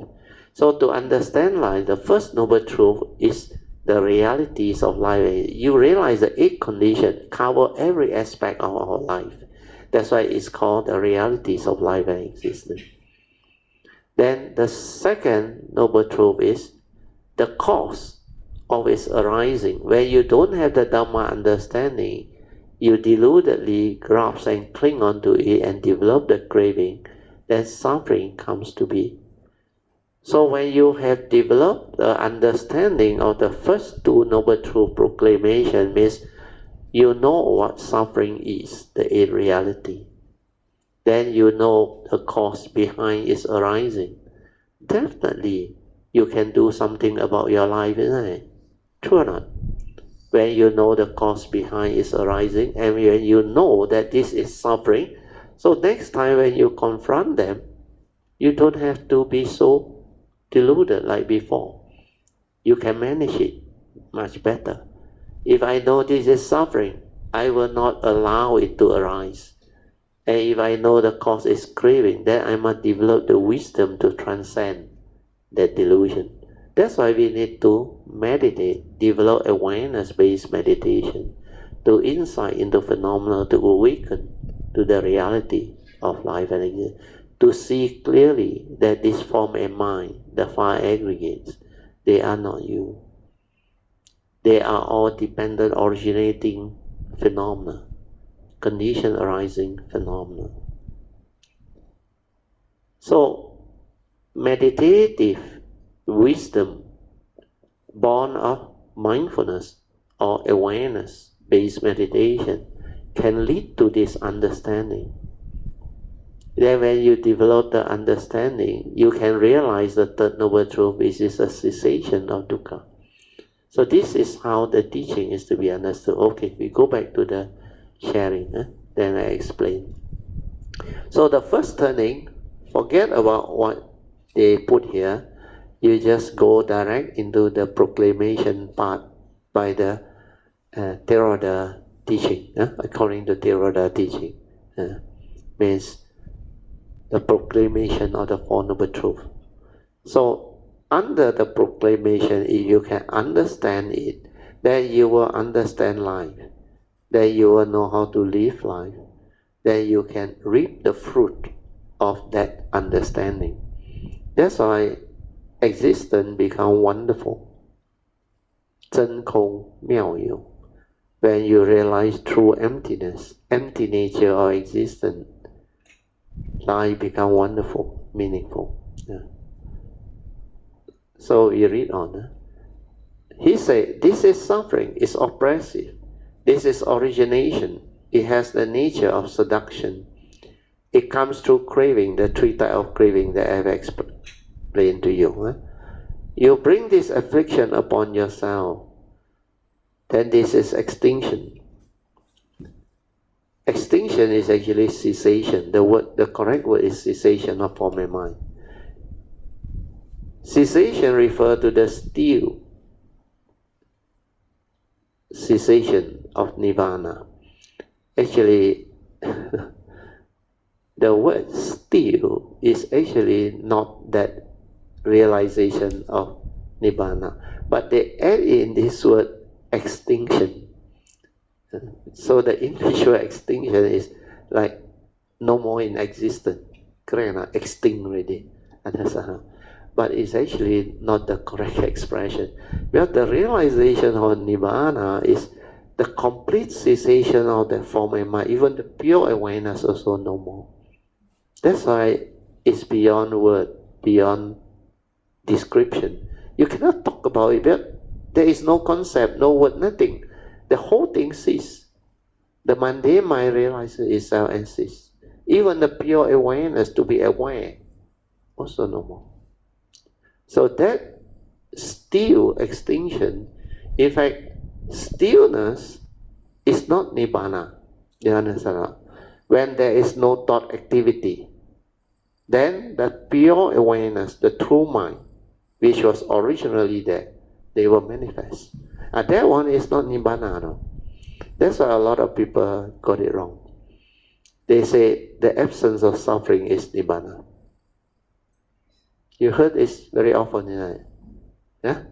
So to understand life, the first Noble Truth is the realities of life. You realize the 8 conditions cover every aspect of our life. That's why it's called the realities of life and existence. Then the second Noble Truth is the cause of its arising. When you don't have the Dhamma understanding, you deludedly grasp and cling onto it and develop the craving, then suffering comes to be. So when you have developed the understanding of the first 2 Noble Truth proclamation, means you know what suffering is, the 8 reality. Then you know the cause behind its arising. Definitely you can do something about your life, isn't it? True or not? When you know the cause behind its arising, and when you know that this is suffering, so next time when you confront them, you don't have to be so deluded like before. You can manage it much better. If I know this is suffering, I will not allow it to arise. And if I know the cause is craving, then I must develop the wisdom to transcend that delusion. That's why we need to meditate, develop awareness-based meditation to insight into phenomena, to awaken to the reality of life and existence, to see clearly that this form and mind, the five aggregates, they are not you. They are all dependent originating phenomena, condition arising phenomena. So, meditative wisdom born of mindfulness or awareness-based meditation can lead to this understanding. Then when you develop the understanding, you can realize the third noble truth, which is a cessation of dukkha. So this is how the teaching is to be understood. Okay, we go back to the sharing, then I explain. So the first turning, forget about what they put here. You just go direct into the proclamation part by the Theravada teaching, according to Theravada teaching. Means the proclamation of the Four Noble Truths. So under the proclamation, if you can understand it, then you will understand life, then you will know how to live life, then you can reap the fruit of that understanding. That's why existence becomes wonderful. 真空妙有. When you realize true emptiness, empty nature of existence, life becomes wonderful, meaningful. So we read on. He said, this is suffering, it's oppressive. This is origination. It has the nature of seduction. It comes through craving, the three types of craving that I have explained to you. You bring this affliction upon yourself, then this is extinction. Extinction is actually cessation. The correct word is cessation of form and mind. Cessation refers to the still cessation of nirvana. Actually, the word still is actually not that realization of nirvana, but they add in this word extinction. So the English word extinction is like no more in existence. Correct? Extinct already. But it's actually not the correct expression. Because the realization of nirvana is the complete cessation of the form and mind. Even the pure awareness also no more. That's why it's beyond word, beyond description. You cannot talk about it, but there is no concept, no word, nothing. The whole thing ceases. The mundane mind realizes itself and ceases. Even the pure awareness to be aware, also no more. So that still extinction, in fact, stillness is not nibbana. You understand? When there is no thought activity, then the pure awareness, the true mind, which was originally there, they will manifest. And that one is not nibbana. No? That's why a lot of people got it wrong. They say the absence of suffering is nibbana. You heard this very often, right? Yeah?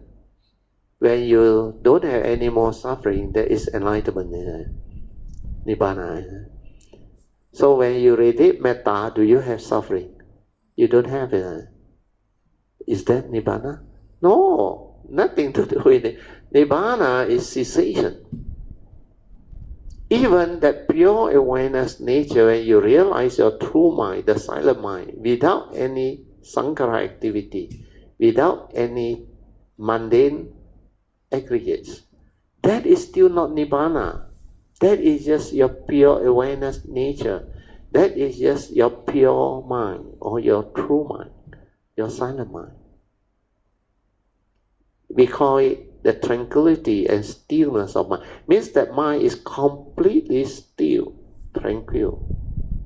When you don't have any more suffering, there is enlightenment, nibbana. So when you radiate metta, do you have suffering? You don't have it. Is that nibbana? No, nothing to do with it. Nibbana is cessation. Even that pure awareness nature, when you realize your true mind, the silent mind, without any sankhara activity, without any mundane aggregates, that is still not nibbana. That is just your pure awareness nature. That is just your pure mind or your true mind, your silent mind. We call it the tranquility and stillness of mind. Means that mind is completely still, tranquil.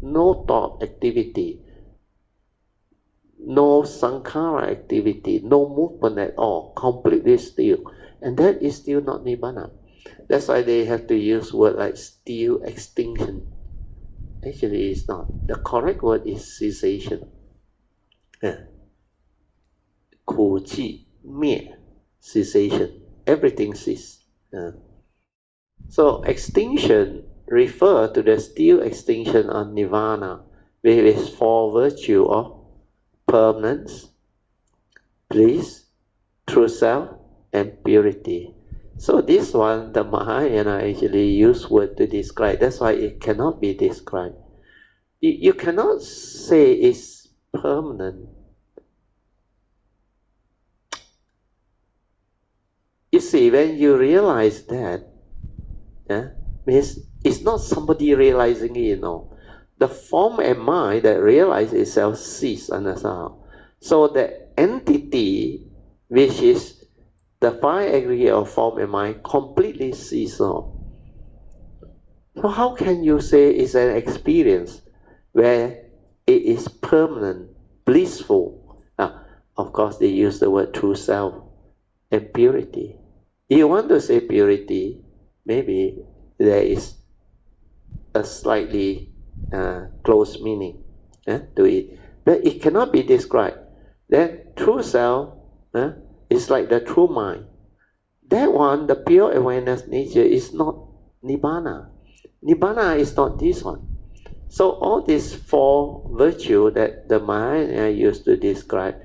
No thought activity, no sankhara activity, no movement at all, completely still. And that is still not nibbana. That's why they have to use word like still extinction. Actually, it's not. The correct word is cessation. 苦寂灭 cessation. Everything ceases. So extinction refer to the still extinction of nirvana, which is four virtue of permanence, bliss, true self, and purity. So this one, the Mahayana actually use word to describe. That's why it cannot be described. You cannot say it's permanent. You see, when you realize that, means it's not somebody realizing it, The form and mind that realize itself cease, understand? So the entity, which is the five aggregate of form and mind, completely cease. So how can you say it's an experience where it is permanent, blissful? Of course, they use the word true self and purity. You want to say purity, maybe there is a slightly close meaning to it, but it cannot be described. Then true self is like the true mind. That one, the pure awareness nature, is not nibbana. Nibbana is not this one. So all these four virtues that the Mahayana used to describe,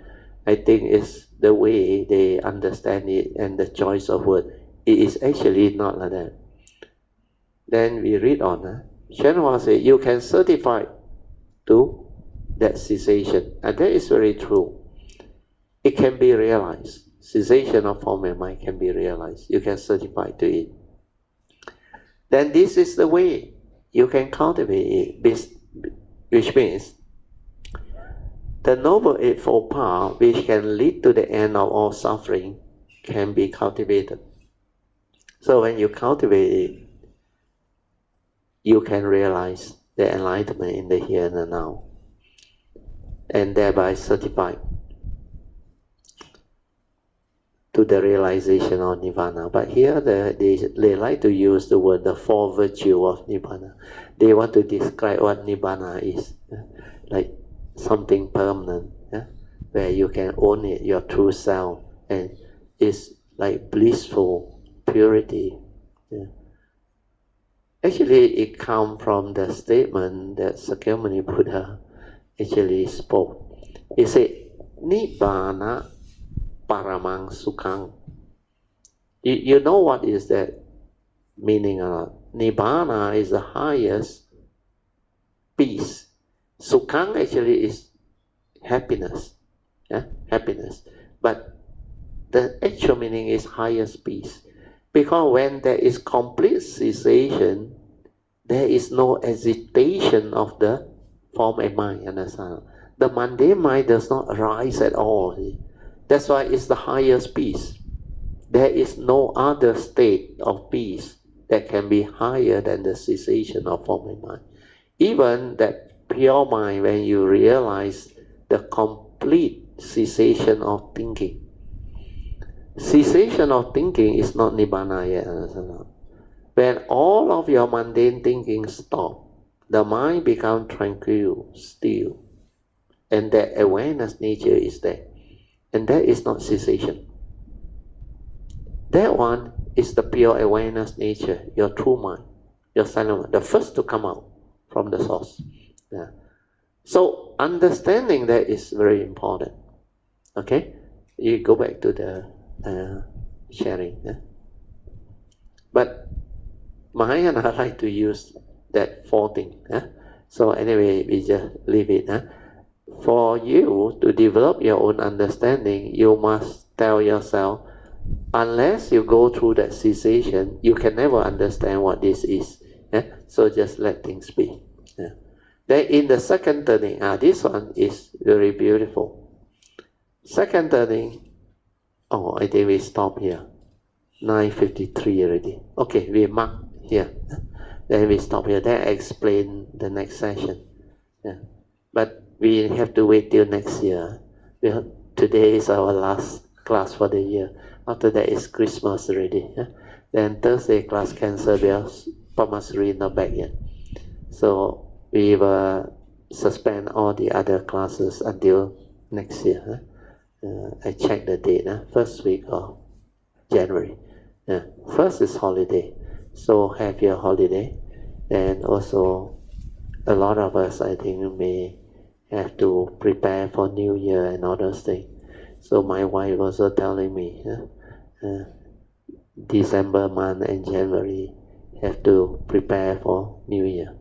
I think is the way they understand it and the choice of word. It is actually not like that. Then we read on. Shenhua said, you can certify to that cessation. And that is very true. It can be realized. Cessation of form and mind can be realized. You can certify to it. Then this is the way you can cultivate it, which means the Noble Eightfold Path, which can lead to the end of all suffering, can be cultivated. So when you cultivate it, you can realize the enlightenment in the here and the now, and thereby certify to the realization of Nibbana. But here they like to use the word, the four virtues of Nibbana. They want to describe what Nibbana is, like something permanent, where you can own it, your true self, and it's like blissful purity. Actually, it comes from the statement that Sakyamuni Buddha actually spoke. He said, Nibbana paramang sukhang. You know what is that meaning or not? Nibbana is the highest peace. Sukhang actually is happiness. Happiness. But the actual meaning is highest peace. Because when there is complete cessation, there is no hesitation of the form and mind, understand? The mundane mind does not arise at all. That's why it's the highest peace. There is no other state of peace that can be higher than the cessation of form and mind. Even that pure mind, when you realize the complete cessation of thinking. Cessation of thinking is not Nibbana yet. When all of your mundane thinking stop, the mind becomes tranquil, still, and that awareness nature is there. And that is not cessation. That one is the pure awareness nature, your true mind, your silent mind, the first to come out from the source. So understanding that is very important. Okay? You go back to the sharing. But Mahayana like to use that four thing. So anyway, we just leave it. For you to develop your own understanding, you must tell yourself, unless you go through that cessation, you can never understand what this is. So just let things be. Then in the second turning, this one is very beautiful. Second turning, I think we stop here. 9:53 already. Okay, we mark here. Then we stop here. Then I explain the next session. But we have to wait till next year. Today is our last class for the year. After that is Christmas already. Then Thursday class cancelled because Pamasri not back yet. So we will suspend all the other classes until next year. I checked the date, first week of January. First is holiday. So have your holiday. And also, a lot of us, I think, may have to prepare for New Year and all those things. So my wife also telling me, December month and January have to prepare for New Year.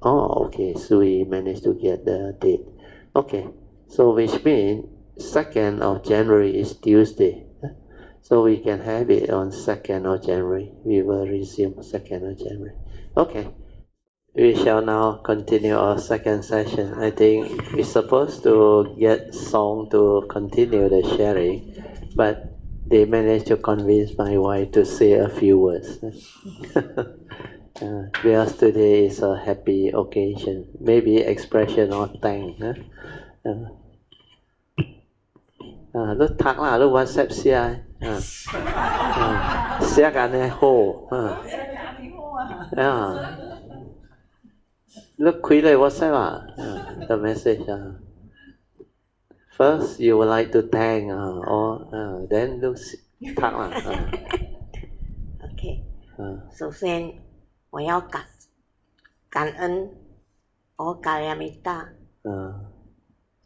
Okay, so we managed to get the date. Okay, so which means 2nd of January is Tuesday. So we can have it on 2nd of January. We will resume 2nd of January. Okay. We shall now continue our second session. I think we're supposed to get Song to continue the sharing, but they managed to convince my wife to say a few words. Because today is a happy occasion, maybe expression of thanks. Lúc thắc là lúc WhatsApp share, share cái này hồ, lúc quý lời WhatsApp the message. First you would like to thank, or then lúc thắc là. Okay. 首先我要感恩我嘎亚米达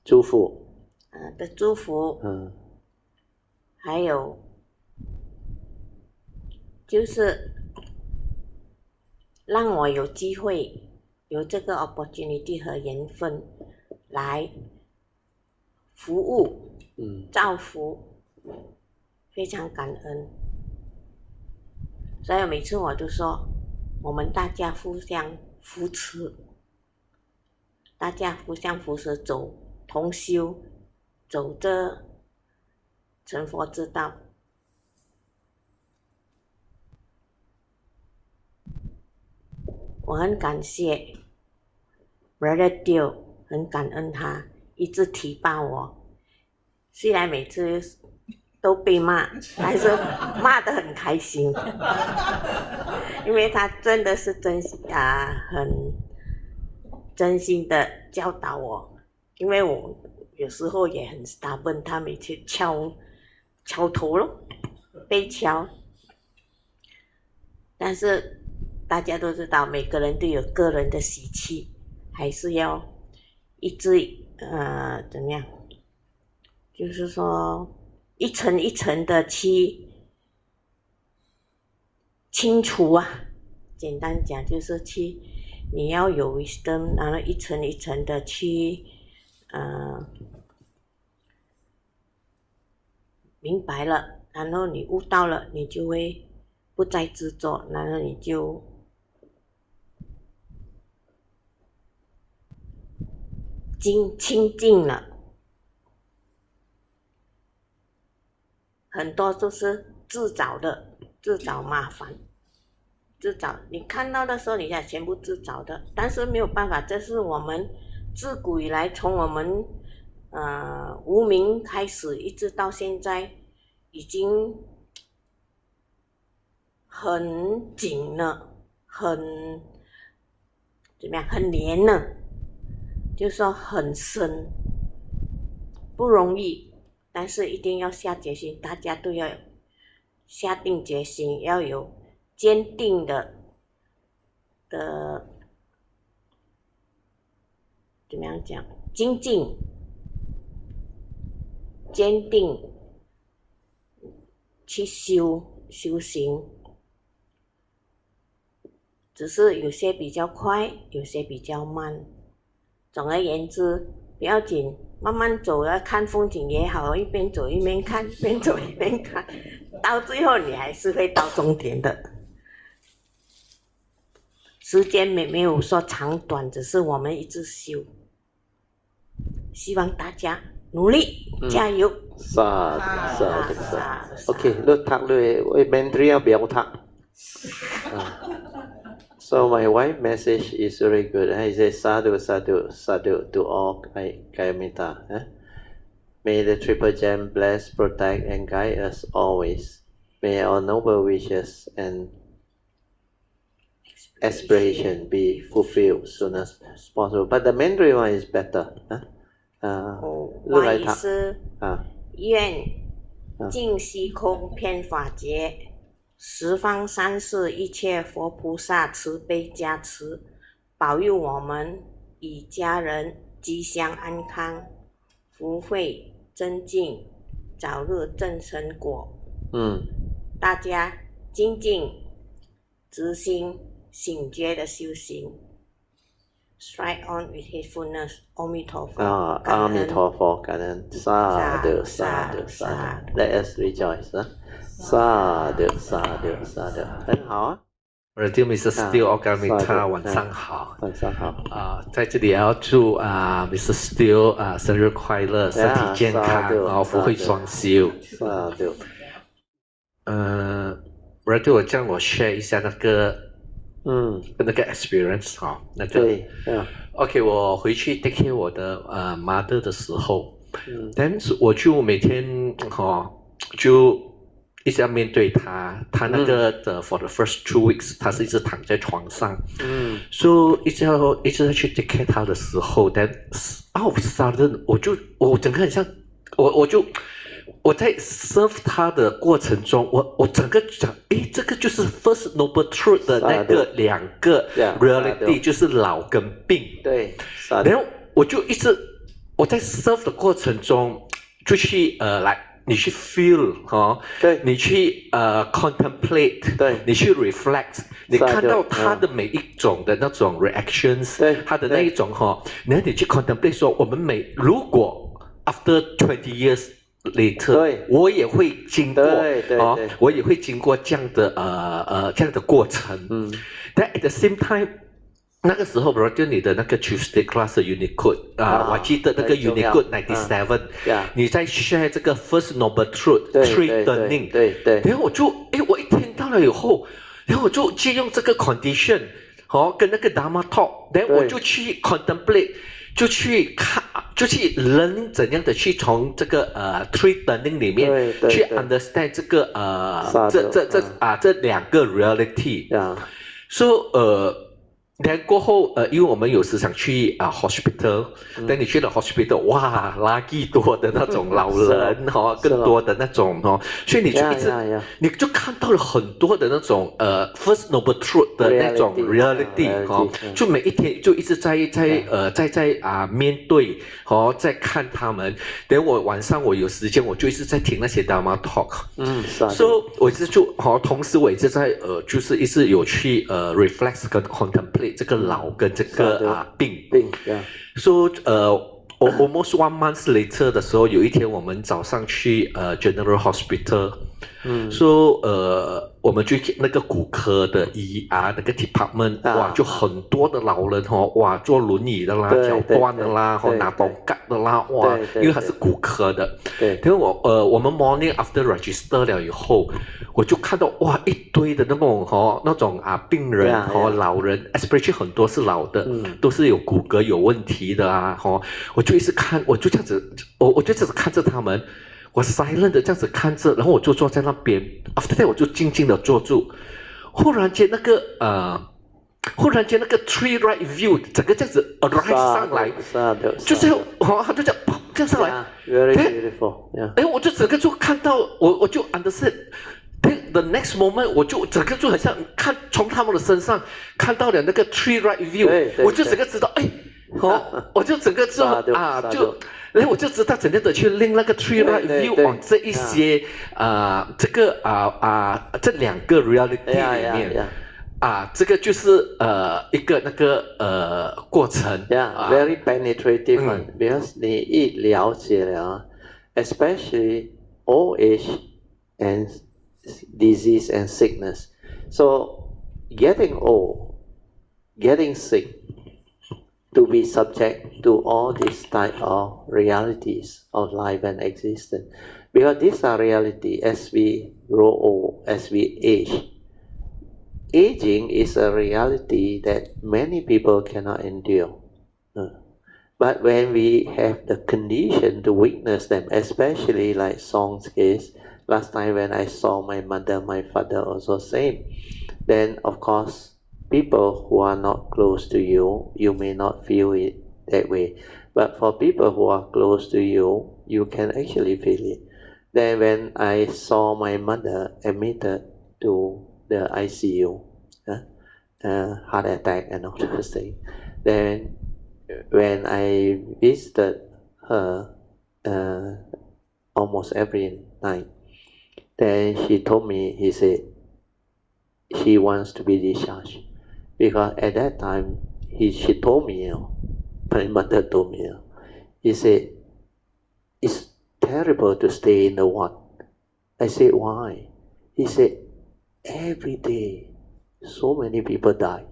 祝福的祝福，还有就是让我有机会有这个 opportunity 和缘分来服务造福，非常感恩。所以每次我都说我们大家互相扶持，大家互相扶持走同修，走这成佛之道。我很感谢 Brother Teoh， 很感恩他一直提拔我，虽然每次都被骂，但是骂得很开心，因为他真的是很真心的教导我，因为我有时候也很 stubborn， 他每次敲头咯，被敲，但是大家都知道每个人都有个人的习气，还是要一直怎么样，就是说一层一层的去清除简单讲就是你要有 wisdom， 然后一层一层的去明白了，然后你悟到了，你就会不再执着，然后你就清净了。很多都是自找的，自找麻烦，自找你看到的时候你看全部自找的，但是没有办法，这是我们自古以来从我们无明开始一直到现在已经很紧了，很怎么样，很黏了，就是说很深，不容易，但是一定要下决心，大家都要下定决心，要有坚定的怎么样讲，精进，坚定去修行，只是有些比较快，有些比较慢，总而言之不要紧，慢慢走，要看风景也好，一边走一边看，一边走一边看，到最后你还是会到终点的。时间没有说长短，只是我们一直修，希望大家努力加油。OK， lúc thắc lui bên tria biểu thắc. So my wife message is very good. I say sadhu sadhu sadhu to all Kayamita. May the Triple Gem bless, protect and guide us always. May our noble wishes and aspiration be fulfilled soon as possible. But the Mandarin one is better. 我也是愿尽虚空遍法界，十方三世一切佛菩萨慈悲加持，保佑我们与家人吉祥安康，福慧增进，早日证成果。大家精进执行醒觉的修行。Stride on with heedfulness， 阿弥陀佛。阿弥陀佛，感恩，萨埵萨埵萨埵 ，Let us rejoice， 萨埵萨埵萨埵，很好啊。我的 dear Mrs Teoh， 阿弥他晚上好。晚上好。在这里也要祝Mrs Teoh生日快乐，身体健康，福慧双修。萨埵。我的我叫我 share 一下那个experience 那个。对。OK， 我回去 take care 我的mother 的时候，但是我就每天就一直要面对他那个的 for the first 2 weeks， 他是一直躺在床上，所以一直要去 take care 他的时候，但 out of sudden 我整个很像我在 serve 他的过程中，我整个讲，这个就是 first noble truth 的那个2个 reality， 就是老跟病。对。然后我就一直我在 serve 的过程中，就去你去 feel 对，你去contemplate， 对，你去 reflect， 你看到他的每一种的那种 reactions， 对，他的那一种然后你去 contemplate 说，我们如果 after 20 years later， 我也会经过，我也会经过这样的过程。但 at the same time， 那个时候，比如就你的那个 Tuesday class 的 Unicode 我记得那个 Unicode 97，你在 share 这个 First Noble Truth Three Turning， 对，然后我一听到了以后，然后我就借用这个 condition， 跟那个 Dharma Talk， 然后我就去 contemplate， 就去看，就去 learn 怎样的去从这个Three Turning 里面去 understand 这个这2个 reality， 然后过后因为我们有时常去hospital， 但你去了 hospital， 哇，垃圾多的那种老人更多的那种所以你就一直你就看到了很多的那种first noble truth 的那种 reality 就每一天就一直在面对在看他们。等我晚上我有时间，我就一直在听那些 Dharma talk， 所以我一直就同时我一直在就是一直有去reflect 跟 contemplate 这个老跟这个病，so almost 1 month later 的时候，有一天我们早上去General Hospital， so 我们就那个骨科的那个 department， 哇，就很多的老人哇，坐轮椅的啦，脚断的啦，拿刀割的啦，哇，因为它是骨科的。因为我们 morning after register 了以后，我就看到哇一堆的那种病人老人 ，especially 很多是老的，都是有骨骼有问题的我就一直看，我就这样子，我就这样子看着他们。我 silent 的这样子看着，然后我就坐在那边 ，after that 我就静静的坐住。忽然间那个 tree right view 整个这样子 arrive 上来，就是他就这样上来 ，very beautiful。我就整个就看到，我就 understand。The next moment 我就整个就很像看从他们的身上看到了那个 tree right view， 我就整个知道，我就整个就然后我就知道怎样的去令那个 tree right view on 这一些这个这2个 reality 里面这个就是一个那个过程very penetrative because 你一了解了 especially old age and disease and sickness, so getting old, getting sick, to be subject to all these type of realities of life and existence, because these are reality as we grow old, as we age. Aging is a reality that many people cannot endure. But when we have the condition to witness them, especially like Song's case, last time when I saw my mother, my father also same, then of course people who are not close to you, you may not feel it that way. But for people who are close to you, you can actually feel it. Then when I saw my mother admitted to the ICU, heart attack and all those things. Then when I visited her almost every night, then she told me, he said, she wants to be discharged. Because at that time, she told me, my mother told me, he said, it's terrible to stay in the ward. I said, why? He said, every day, so many people die.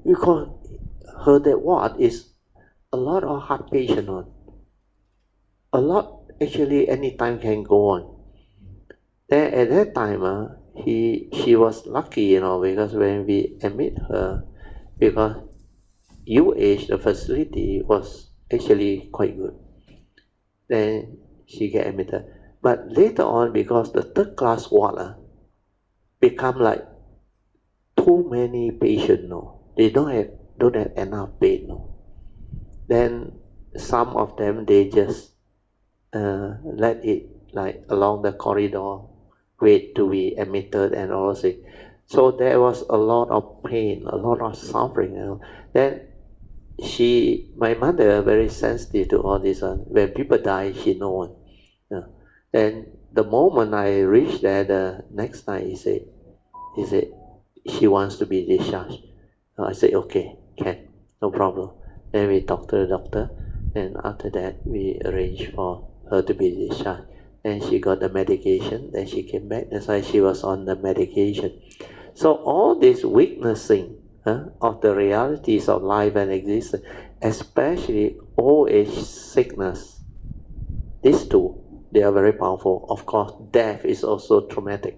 Because her that ward is a lot of heart patients on. A lot, actually, anytime can go on. Then at that time, she was lucky, because when we admit her, because UH, the facility, was actually quite good. Then she get admitted. But later on, because the third class ward become like too many patients, they don't have enough bed. Then some of them, they just let it like along the corridor, wait to be admitted and all those things. So there was a lot of pain, a lot of suffering. Then my mother, very sensitive to all this. When people die, she knows. Then the moment I reached there, the next night, he said, she wants to be discharged. I said, okay, no problem. Then we talked to the doctor, and after that, we arranged for her to be discharged. And she got the medication, then she came back. That's why she was on the medication. So all this witnessing of the realities of life and existence, especially old age sickness, these two, they are very powerful. Of course, death is also traumatic.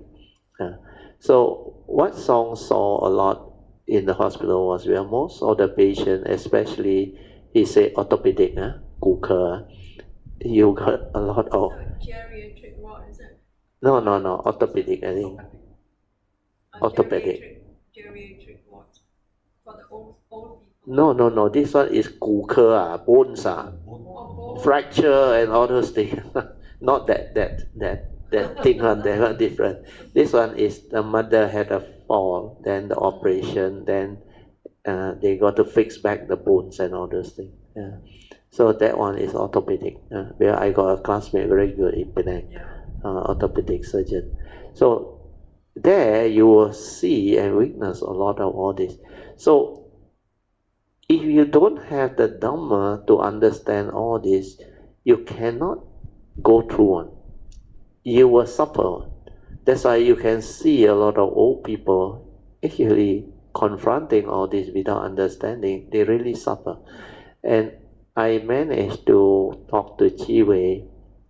So what Song saw a lot in the hospital was where most of the patients, especially, he said orthopedic, 骨科, you got a lot of... Geriatric ward, is it? No, orthopedic, I think. Orthopedic. Geriatric ward for the old people. No, this one is 骨科, bones, fracture and all those things. Not that thing one, they are different. This one is the mother had a fall, then the operation, then they got to fix back the bones and all those things. So that one is orthopedic. Where I got a classmate very good in Penang, orthopedic surgeon. So there you will see and witness a lot of all this. So if you don't have the Dhamma to understand all this, you cannot go through one. You will suffer. That's why you can see a lot of old people actually confronting all this without understanding. They really suffer. And I managed to talk to Chi Wei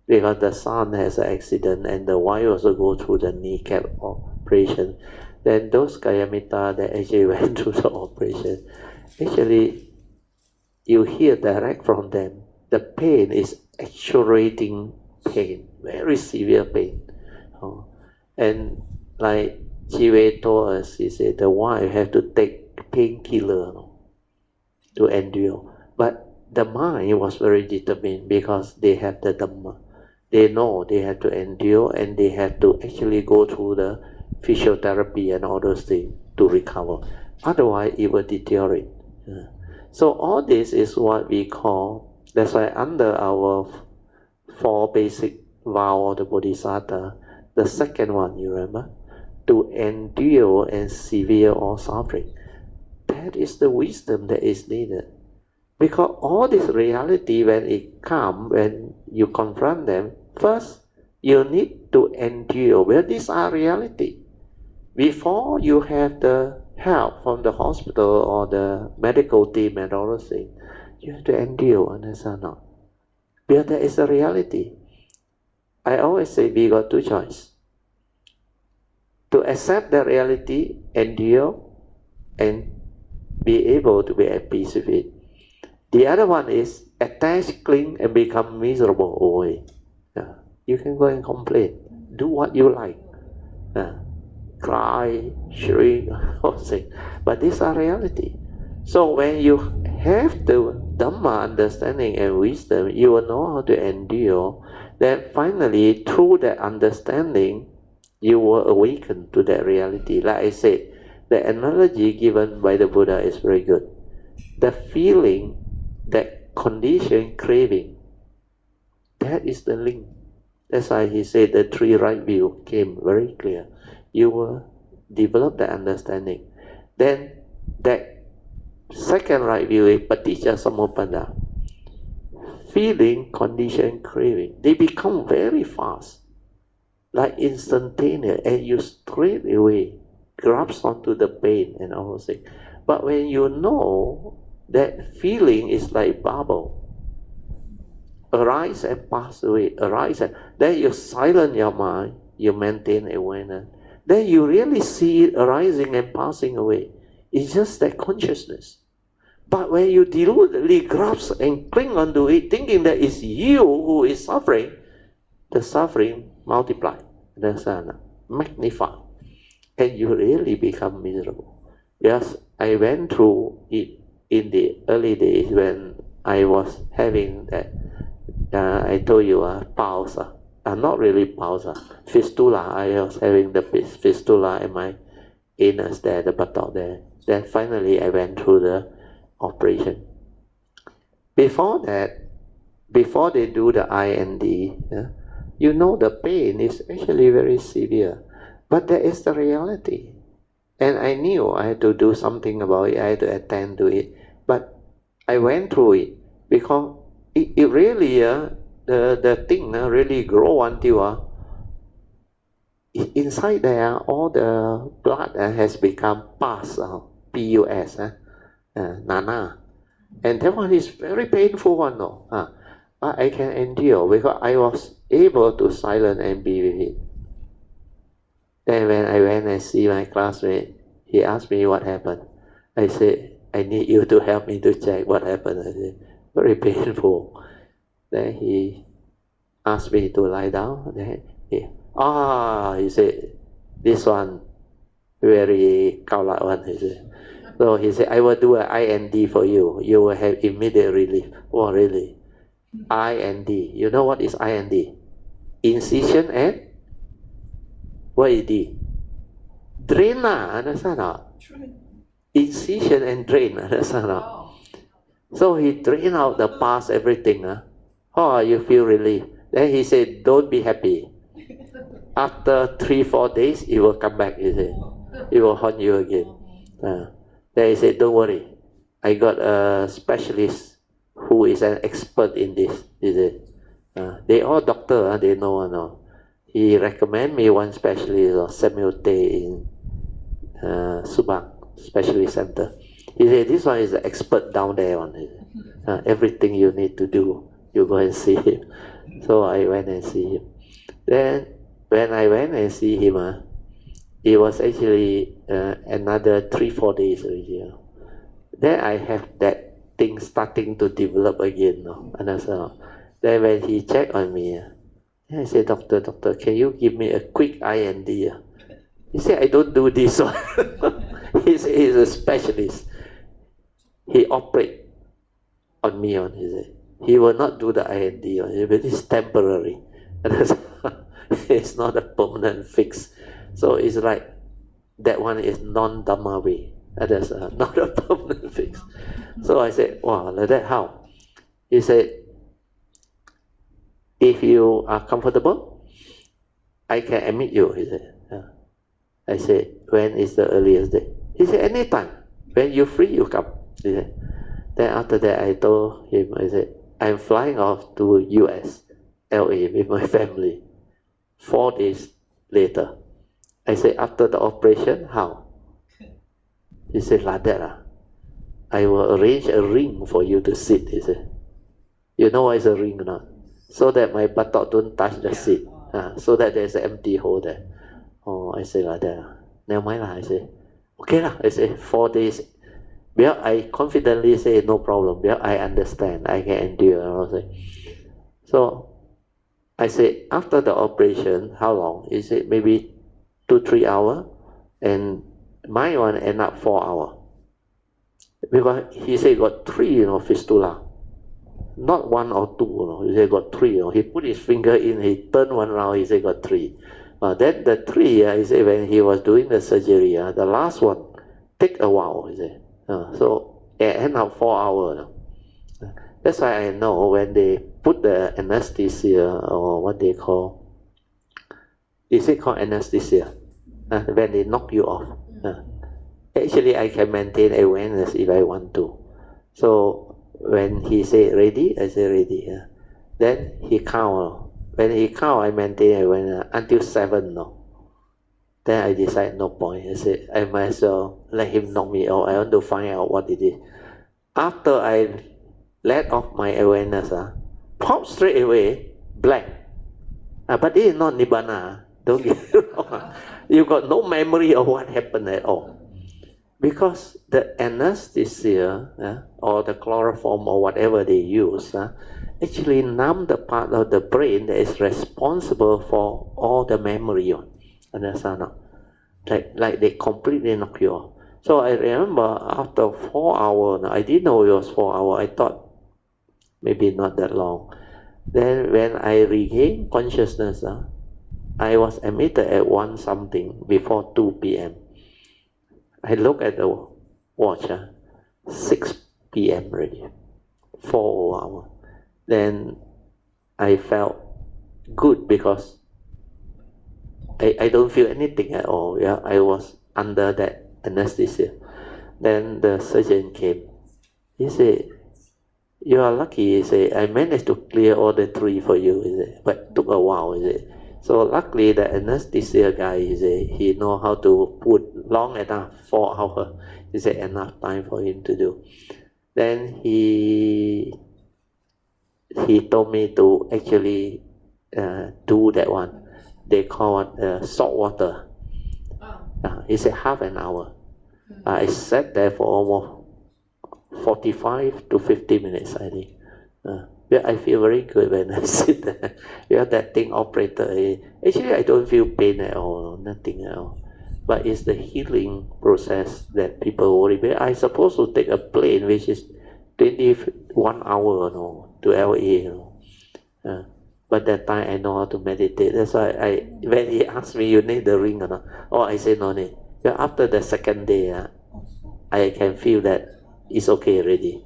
because the son has an accident and the wife also go through the kneecap operation. Then those Kayamita that actually went through the operation, actually you hear direct from them, the pain is excruciating pain, very severe pain. And like Chi Wei told us, he said the wife have to take painkiller to endure. But the mind was very determined because they have the Dhamma. They know they have to endure and they have to actually go through the physiotherapy and all those things to recover. Otherwise, it will deteriorate. So all this is what we call, that's why under our 4 basic vow of the Bodhisattva, the second one, you remember? To endure and severe all suffering. That is the wisdom that is needed. Because all this reality, when it comes, when you confront them, first you need to endure. Well, these are reality. Before you have the help from the hospital or the medical team and all those things, you have to endure, understand not? Because that is a reality. I always say we got 2 choices. To accept the reality, endure, and be able to be at peace with it. The other one is attach, cling, and become miserable always. You can go and complain. Do what you like. Cry, shriek, all things. But these are reality. So when you have the Dhamma understanding and wisdom, you will know how to endure. Then finally, through that understanding, You were awakened to that reality. Like I said, the analogy given by the Buddha is very good. The feeling, that condition, craving, that is the link. That's why he said the three right view came very clear. You will develop the understanding. Then that second right view is paticca samuppada. Feeling, condition, craving, they become very fast, like instantaneous, and you straight away grasp onto the pain and all those things. But when you know that feeling is like bubble, arise and pass away, arise and then you silence your mind, you maintain awareness. Then you really see it arising and passing away. It's just that consciousness. But when you deludedly grasp and cling onto it, thinking that it's you who is suffering, the suffering multiplies, magnified, and you really become miserable. Yes, I went through it in the early days when I was having that, I told you, pulse, not really pulse, fistula. I was having the fistula in my anus there, the buttock there. Then finally I went through the operation. Before that, before they do the IND, you know the pain is actually very severe, but that is the reality. And I knew I had to do something about it, I had to attend to it, but I went through it because it really, the thing really grow until inside there, all the blood has become pus, P-U-S, nana. And that one is very painful one, no. But I can endure because I was able to silence and be with it. Then when I went and see my classmate, he asked me what happened. I said, I need you to help me to check what happened. I said, very painful. Then he asked me to lie down. Then he said, this one, very kaula one, he said. So he said, I will do an IND for you. You will have immediate relief. Oh, really? IND. You know what is IND? Incision and what is D? Drain, understand not? Incision and drain, understand not? So he drained out the pus, everything. Oh, you feel relief. Then he said, don't be happy. After 3-4 days, it will come back, he said. It will haunt you again. Then he said, don't worry. I got a specialist who is an expert in this, he said. They all doctor, they know. He recommend me one specialist, Samuel Tay in Subang Specialist Center. He said, this one is the expert down there. Everything you need to do, you go and see him. So I went and see him. Then when I went and see him, it was actually another 3-4 days already. Then I have that thing starting to develop again. Then when he checked on me, I said, doctor, can you give me a quick IND? He said, I don't do this one. He's a specialist. He operates on me. He said, he will not do the IND. But it's temporary. It's not a permanent fix. So it's like that one is non-Dhamma way. That is not a permanent fix. So I said, wow, like that how? He said, if you are comfortable, I can admit you, he said. I said, when is the earliest day? He said, anytime. When you're free, you come. He said. Then after that, I told him, I said, I'm flying off to US, LA with my family. 4 days later. I said, after the operation, how? He said, like that. I will arrange a ring for you to sit, he said. You know what is a ring or not? So that my buttock don't touch the seat. So that there's an empty hole there. Oh, I say like that. Never mind I say, okay lah. I say 4 days. Well, I confidently say no problem. Well, I understand. I can endure. So I said, after the operation, how long? He said maybe 2-3 hours, and my one end up 4 hours. Because he said got 3, fistula. Not 1 or 2, he said got 3. He put his finger in, he turned one round, he said got 3. Then the three, he said, when he was doing the surgery, the last one take a while, he said. So it ended up 4 hours. That's why I know when they put the anesthesia, or what they call, is it called anesthesia? When they knock you off. Actually, I can maintain awareness if I want to. So when he said ready, I say ready. Then he count. When he count, I maintain awareness until 7. No. Then I decide no point. I said I might as well let him knock me out. I want to find out what it is. After I let off my awareness, pop straight away blank. But this is not nibbana. Don't get it wrong. You got no memory of what happened at all. Because the anesthesia or the chloroform or whatever they use actually numb the part of the brain that is responsible for all the memory. Understand? Like they completely knock you off. So I remember after 4 hours, I didn't know it was 4 hours. I thought maybe not that long. Then when I regained consciousness, I was admitted at 1 something before 2 p.m. I look at the watch, 6 p.m. already, 4 hours. Then I felt good because I don't feel anything at all. I was under that anesthesia. Then the surgeon came. He said, "You are lucky." He said, "I managed to clear all the 3 for you." He said, "But it took a while." He said, "So luckily the anesthesia guy, he said, he know how to put long enough, 4 hours. He said enough time for him to do." Then he told me to actually do that one. They call it salt water. He said half an hour. I sat there for almost 45 to 50 minutes, I think. I feel very good when I sit there. That thing operated. Actually, I don't feel pain at all, nothing at all. But it's the healing process that people worry about. I supposed to take a plane which is 21 hours to LA. But that time I know how to meditate. That's why when he asked me, "You need the ring or not?" Oh, I say no need. After the second day, I can feel that it's okay already.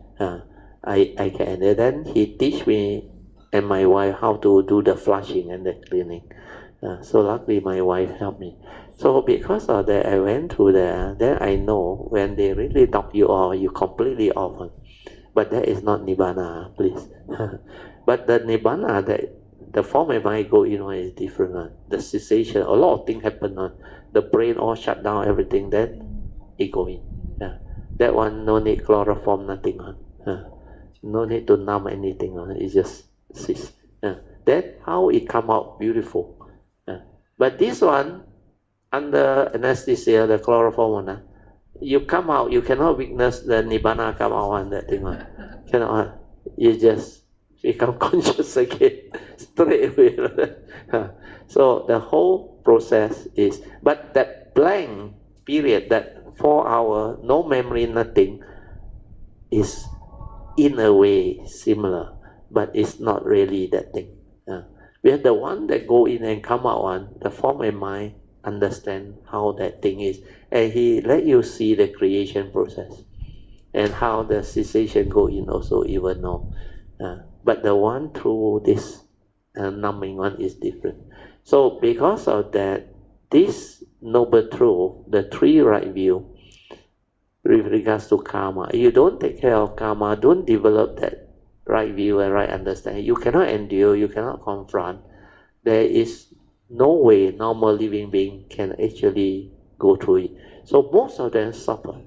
I can. And then he teach me and my wife how to do the flushing and the cleaning. So luckily my wife helped me. So because of that, I went through there. Then I know when they really knock you off, you completely off. But that is not nibbana, please. But the nibbana, that the form of mind go in is different. The cessation, a lot of things happen. The brain all shut down, everything. Then it go in. That one no need chloroform, nothing. No need to numb anything. It just cease. Then how it come out beautiful. But this one, under anesthesia, the chloroform one, you come out, you cannot witness the nibbana come out on that thing. Cannot. You just become conscious again straight away. So the whole process is, but that blank period, that 4 hours, no memory, nothing, is in a way similar, but it's not really that thing. We are the one that go in and come out on the form and mind, understand how that thing is, and he let you see the creation process and how the cessation go in also, even know. But the one through this numbing one is different. So because of that, this noble truth, the 3 right view, with regards to karma, you don't take care of karma, don't develop that right view and right understanding, you cannot endure, you cannot confront. There is no way normal living being can actually go through it. So most of them suffer.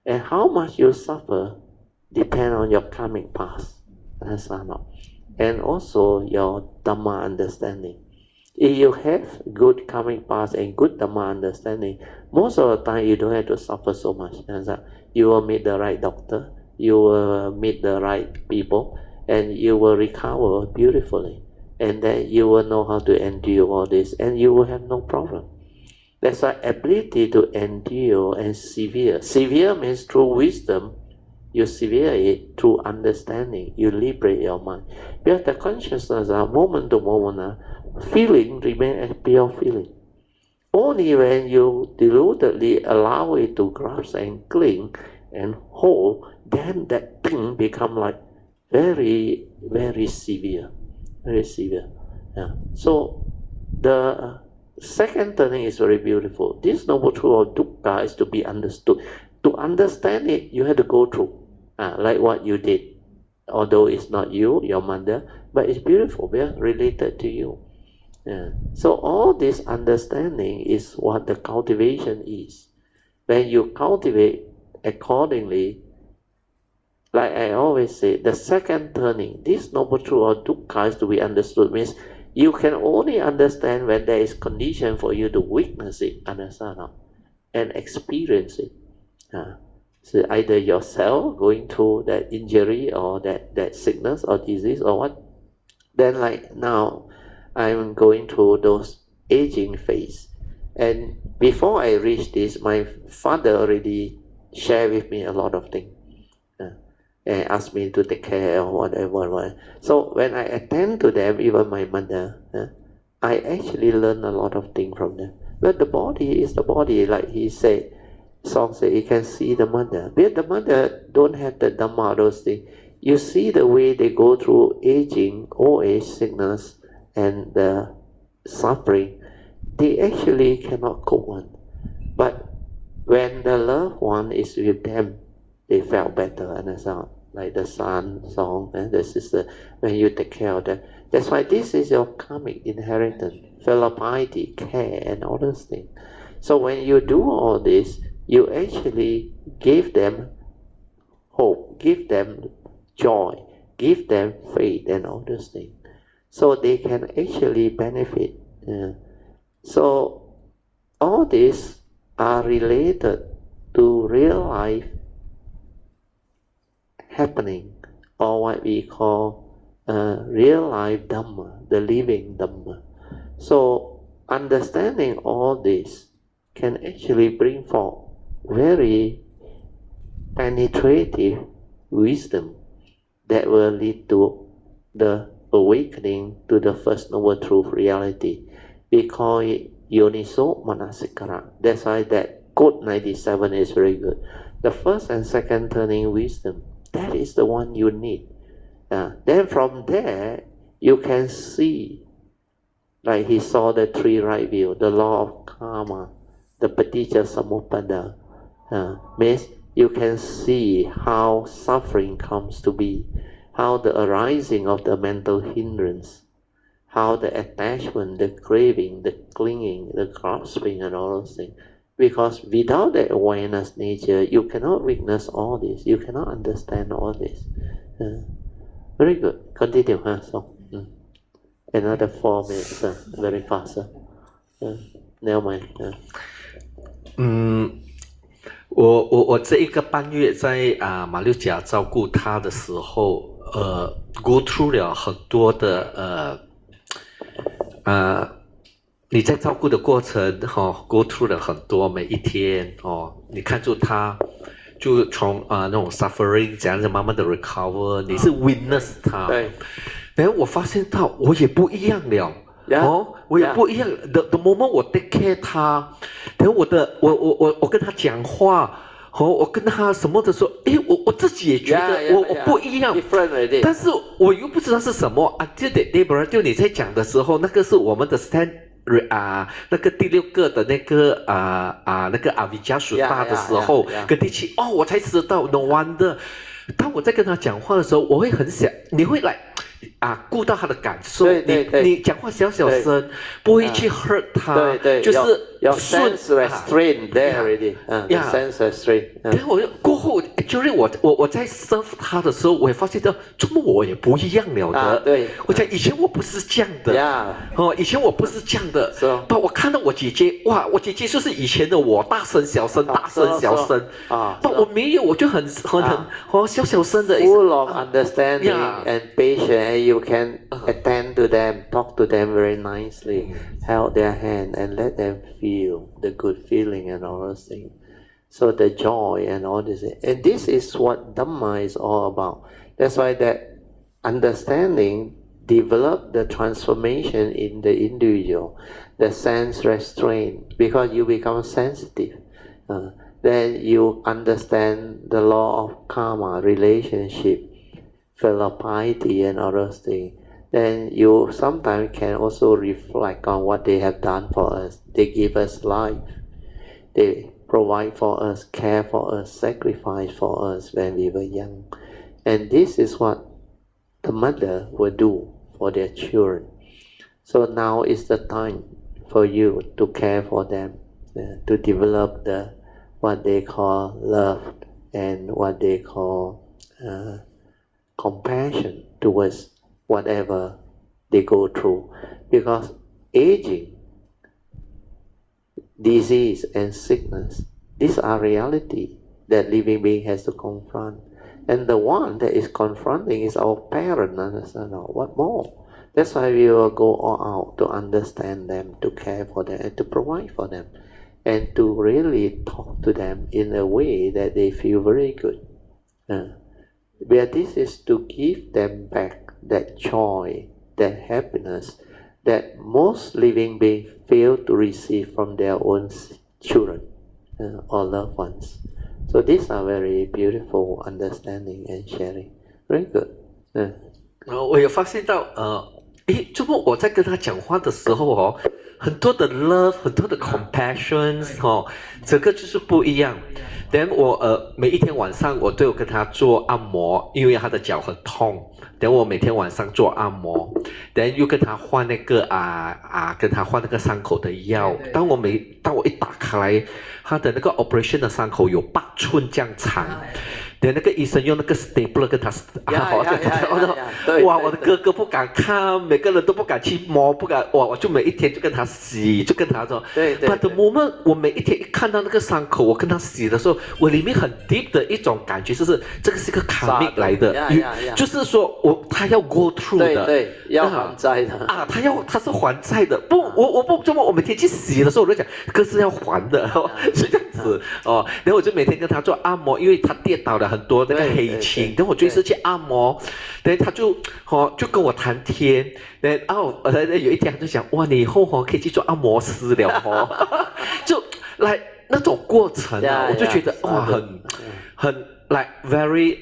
And how much you suffer depends on your karmic past. And also your Dhamma understanding. If you have good karmic past and good Dhamma understanding, most of the time you don't have to suffer so much. You will meet the right doctor, you will meet the right people, and you will recover beautifully. And then you will know how to endure all this, and you will have no problem. That's why ability to endure and severe. Severe means through wisdom, you severe it through understanding, you liberate your mind. Because the consciousness, moment to moment, feeling remain as pure feeling. Only when you deludedly allow it to grasp and cling and hold, then that thing become like very, very severe, very severe. Yeah. So the second turning is very beautiful. This noble truth of dukkha is to be understood. To understand it, you have to go through, like what you did. Although it's not you, your mother, but it's beautiful, yeah, related to you. Yeah. So all this understanding is what the cultivation is. When you cultivate accordingly, like I always say, the second turning, this noble truth of dukkha is to be understood, means you can only understand when there is condition for you to witness it, understand, and experience it. So either yourself going through that injury or that sickness or disease or what. Then like now, I'm going through those aging phase. And before I reach this, my father already shared with me a lot of things. And asked me to take care or whatever. So when I attend to them, even my mother, I actually learn a lot of things from them. But the body is the body, like he said. Song said, you can see the mother. But the mother don't have the Dhamma, those things. You see the way they go through aging, old age, sickness, and the suffering. They actually cannot cope one. But when the loved one is with them, they felt better, understand? Like the son, song, and the sister, when you take care of them. That's why this is your karmic inheritance, fellow piety, care, and all those things. So when you do all this, you actually give them hope, give them joy, give them faith and all those things. So they can actually benefit. So all these are related to real life happening, or what we call real life Dhamma, the living Dhamma. So understanding all this can actually bring forth very penetrative wisdom that will lead to the awakening to the first noble truth reality. We call it Yoniso Manasikara. That's why that code 97 is very good. The first and second turning wisdom, that is the one you need. Then from there, you can see, like he saw the three right view, the law of karma, the paticca samuppada, means you can see how suffering comes to be, how the arising of the mental hindrance, how the attachment, the craving, the clinging, the grasping, and all those things. Because without that awareness nature, you cannot witness all this, you cannot understand all this. Very good. Continue, so another 4 minutes, very fast. Never mind. 我这一个半月在马六甲照顾他的时候go through 了很多的你在照顾的过程go through 了很多，每一天你看住他就从那种 suffering 怎样子慢慢的 recover， 你是 witness 他，对，然后我发现到我也不一样了。我也不一样。The moment 我 take care 他，然后我跟他讲话，我跟他什么的时候，我自己也觉得我不一样，但是我又不知道是什么。就 就你在讲的时候，那个是我们的 stand 那个第6个的那个那个阿维加苏大的时候，跟第7我才知道 no wonder。当我在跟他讲话的时候，我会很想，你会来。顾到他的感受，你讲话小小声，不会去 hurt 他，就是 your sense restraint there already. The sense restraint. 然后过后，就是我在 serve 他的时候，我也发现到，怎么我也不一样了的。对，我讲以前我不是这样的，以前我不是这样的。把我看到我姐姐，哇，我姐姐就是以前的我，大声小声，大声小声。但我没有，我就很小小声的。Full of understanding and patience. You can attend to them, talk to them very nicely, hold their hand and let them feel the good feeling and all those things. So the joy and all this. And this is what Dhamma is all about. That's why that understanding develop the transformation in the individual, the sense restraint, because you become sensitive. Then you understand the law of karma, relationship, fellow piety and other things. Then you sometimes can also reflect on what they have done for us. They give us life. They provide for us, care for us, sacrifice for us when we were young. And this is what the mother will do for their children. So now is the time for you to care for them, to develop what they call love and what they call compassion towards whatever they go through. Because aging, disease and sickness, these are reality that living being has to confront. And the one that is confronting is our parent, understand? What more? That's why we will go all out to understand them, to care for them, and to provide for them, and to really talk to them in a way that they feel very good. Where this is to give them back that joy, that happiness that most living beings fail to receive from their own children or loved ones. So these are very beautiful understanding and sharing. Very good. 我有发现到怎么我在跟他讲话的时候很多的 love， 很多的 compassion， 整个就是不一样。Then 我每一天晚上我都有跟他做按摩，因为他的脚很痛。Then 我每天晚上做按摩 ，Then 又跟他换那个跟他换那个伤口的药。当我一打开，他的那个 operation 的伤口有8寸这样长。连那个医生用那个 stapler 跟他哇，我的哥哥不敢看，每个人都不敢去摸，不敢哇，我就每一天就跟他洗，就跟他说。But the moment 我每一天一看到那个伤口，我跟他洗的时候，我里面很 deep 的一种感觉，就是这个是一个 karmic 来的，就是说他要 go through 的，对，要还债的他是还债的。不，我不这么，我每天去洗的时候，我就讲，这是要还的，是这样子然后我就每天跟他做按摩，因为他跌倒了。很多那个黑青，等我就是去按摩，等他就跟我谈天，有一天他就讲，哇，你以后可以去做按摩师了就来那种过程我就觉得哇，很 like very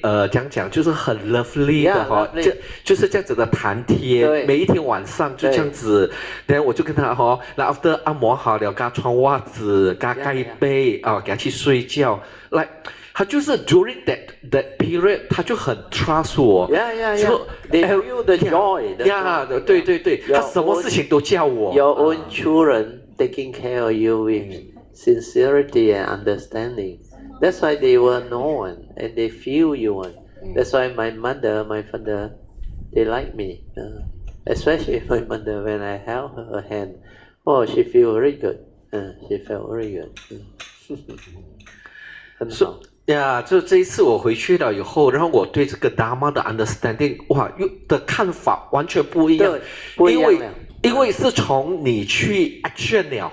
讲就是很 lovely 的就是这样子的谈天，每一天晚上就这样子，然后我就跟他然后 after 按摩好了，给他穿袜子，给他盖被给他去睡觉 ，like。他就是 during that period， 他就很 trust 我。So they feel the joy. 对，他什么事情都叫我。Your own children taking care of you with sincerity and understanding. That's why they were known and they feel you one. That's why my mother, my father, they like me. Especially my mother when I held her hand. Oh, she feel very good. She felt very good. 很好。就这一次我回去了以后，然后我对这个 Dharma 的 understanding， 哇，的看法完全不一样。因为是从你去 action 了，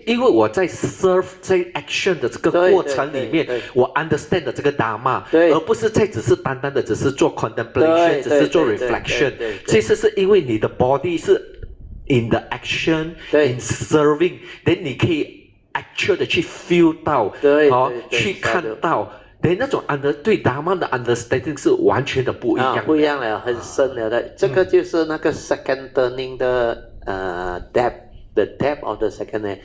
因为我在 serve 在 action 的这个过程里面，我 understand 的这个 Dharma， 而不是只是单单的只是做 contemplation， 只是做 reflection。这次是因为你的 body 是 in the action，in serving， then 你可以。actual 的去 feel 到，去看到，那种对 Dharma 的 understanding 是完全的不一样的，不一样了，很深了的。这个就是那个 second turning 的depth，the depth of the second turning.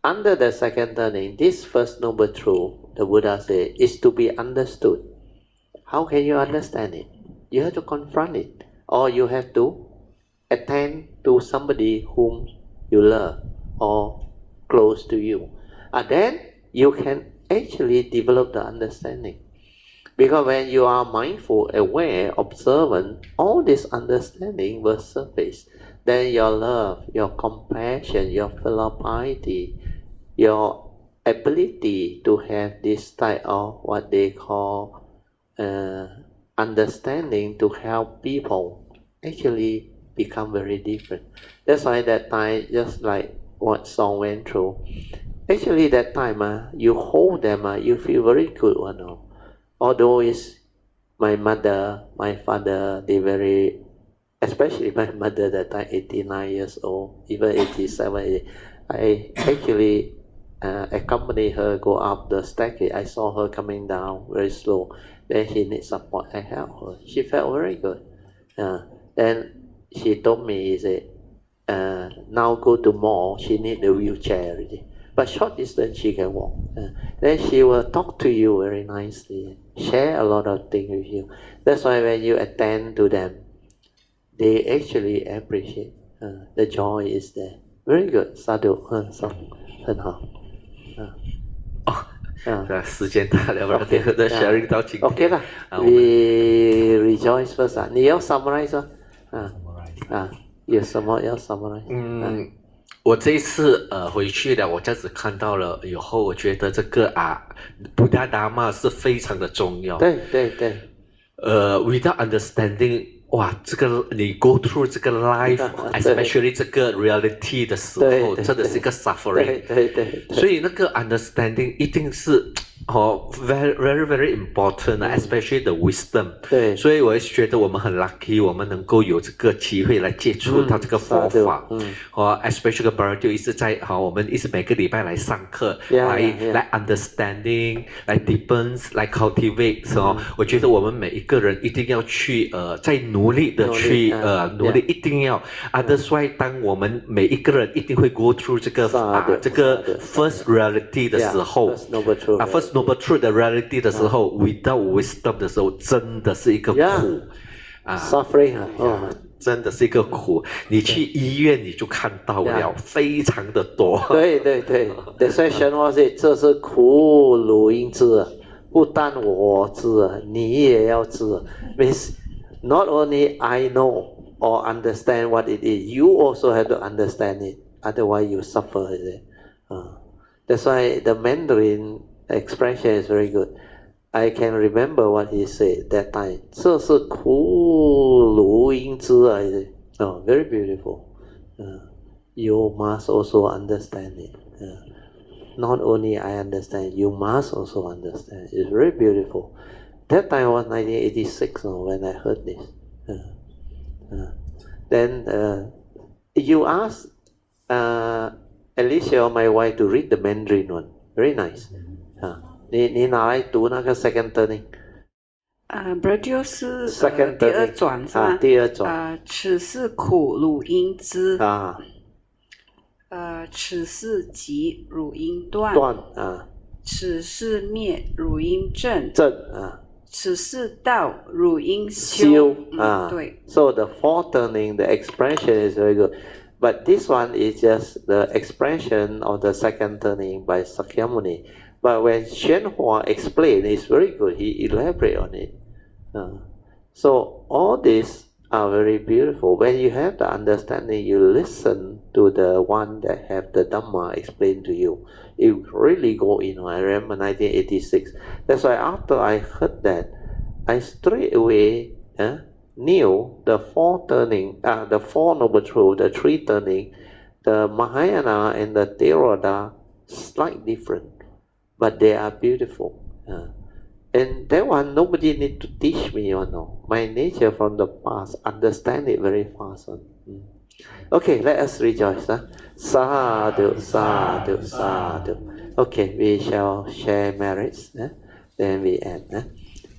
Under the second turning, this first noble truth, the Buddha said, is to be understood. How can you understand it? You have to confront it, or you have to attend to somebody whom you love, or close to you, and then you can actually develop the understanding. Because when you are mindful, aware, observant, all this understanding will surface. Then your love, your compassion, your fellow piety, your ability to have this type of what they call understanding to help people actually become very different. That's why that time, just like what Song went through. Actually, that time you hold them, you feel very good. Although it's my mother, my father, they very especially my mother that time 89 years old, even 87. I actually accompany her go up the staircase. I saw her coming down very slow. Then she needs support. I helped her. She felt very good. Then she told me, now go to mall. She need a wheelchair already. But short distance she can walk. Then she will talk to you very nicely, share a lot of things with you. That's why when you attend to them, they actually appreciate. The joy is there. Very good. Sadhu. 很好。时间大了，我们的 sharing 到今天。OK 了，we rejoice first 你要 summarize 有什么要 summarize？我这一次回去了，我这样子看到了以后，我觉得这个Buddha Dharma 是非常的重要。对。without understanding， 哇，这个你 go through 这个 life，especially 这个 reality 的时候，真的是一个 suffering。对。所以那个 understanding 一定是very important，especially the wisdom。对。所以我也觉得我们很 lucky， 我们能够有这个机会来接触到这个佛法。especially 个 Brother 一直在我们一直每个礼拜来上课，来 understanding， 来 deepens， 来 cultivate。我觉得我们每一个人一定要去在努力的去努力，一定要。Otherwise， 当我们每一个人一定会 go through 这个first reality 的时候，first noble truth 的 reality 的时候 ，without wisdom 的时候，真的是一个苦suffering 真的是一个苦。你去医院你就看到了，非常的多。对。The session was it， 这是苦如因知，不但我知，你也要知。Means not only I know or understand what it is, you also have to understand it. Otherwise, you suffer. That's why the Mandarin expression is very good. I can remember what he said that time. 这是苦如因知来的。Very beautiful. You must also understand it. Not only I understand, you must also understand. It's very beautiful. That time was 1986 when I heard this. Then you asked Alicia or my wife to read the Mandarin one. Very nice. 你拿来读那个 second turning。Brother 是 second 第二转是吗？第二转。此是苦如因知。此是集如因断。此是灭如因正。此是道如因修。对。So the fourth turning, the expression is very good. But this one is just the expression of the second turning by Sakyamuni. But when Hsuan explained, it's very good. He elaborated on it. So all these are very beautiful. When you have the understanding, you listen to the one that have the Dhamma explained to you. You really go in. I remember 1986. That's why after I heard that, I straight away knew the four turning, the four noble truths, the three turning, the Mahayana and the Theravada, slightly different. But they are beautiful. And that one, nobody need to teach me, My nature from the past, understand it very fast. Okay, let us rejoice. Sadhu, sadhu, sadhu. Okay, we shall share merits. Then we end.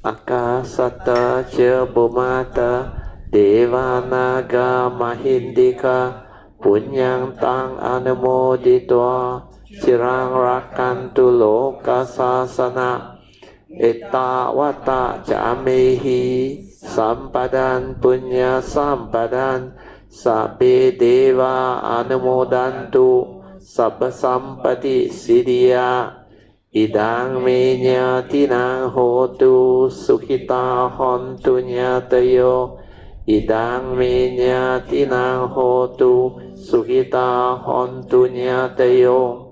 Akasata ca bhumata devanaga mahindika punyang tang anumoditwa Cirang rakantu loka sasana Etta wata camehi Sampadan punya sampadan Sabbe deva anumodantu Sabba sampati siddhya Idang menya tinang hotu Sukhita hontu nyatayo Idang menya tinang hotu Sukhita hontu nyatayo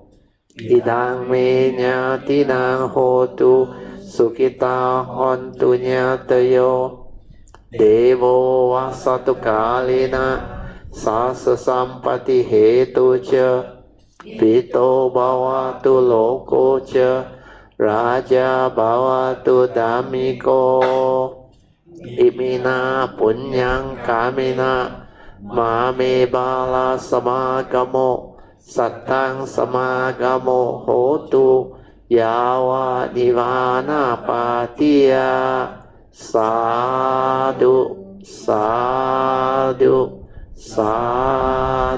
Idang menya tinang hotu Sukhita hontu nyatayo Devo vasatu kalina Sasa sampati hetu ca Pito bhavatu loko ca Raja bhavatu dhammiko อิมินาปุญญังกามินามาเมบาลาสมากโมสัตตังสมากโมโหตุยาวะนิวานาปาติยาสาธุสาธุสา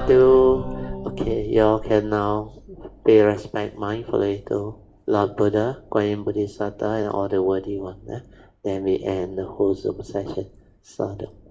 ธุ Okay, y'all can now pay respect mindfully to Lord Buddha, Guanyin Bodhisattva, and all the worthy ones. Then we end the whole Zoom session. Sadhu.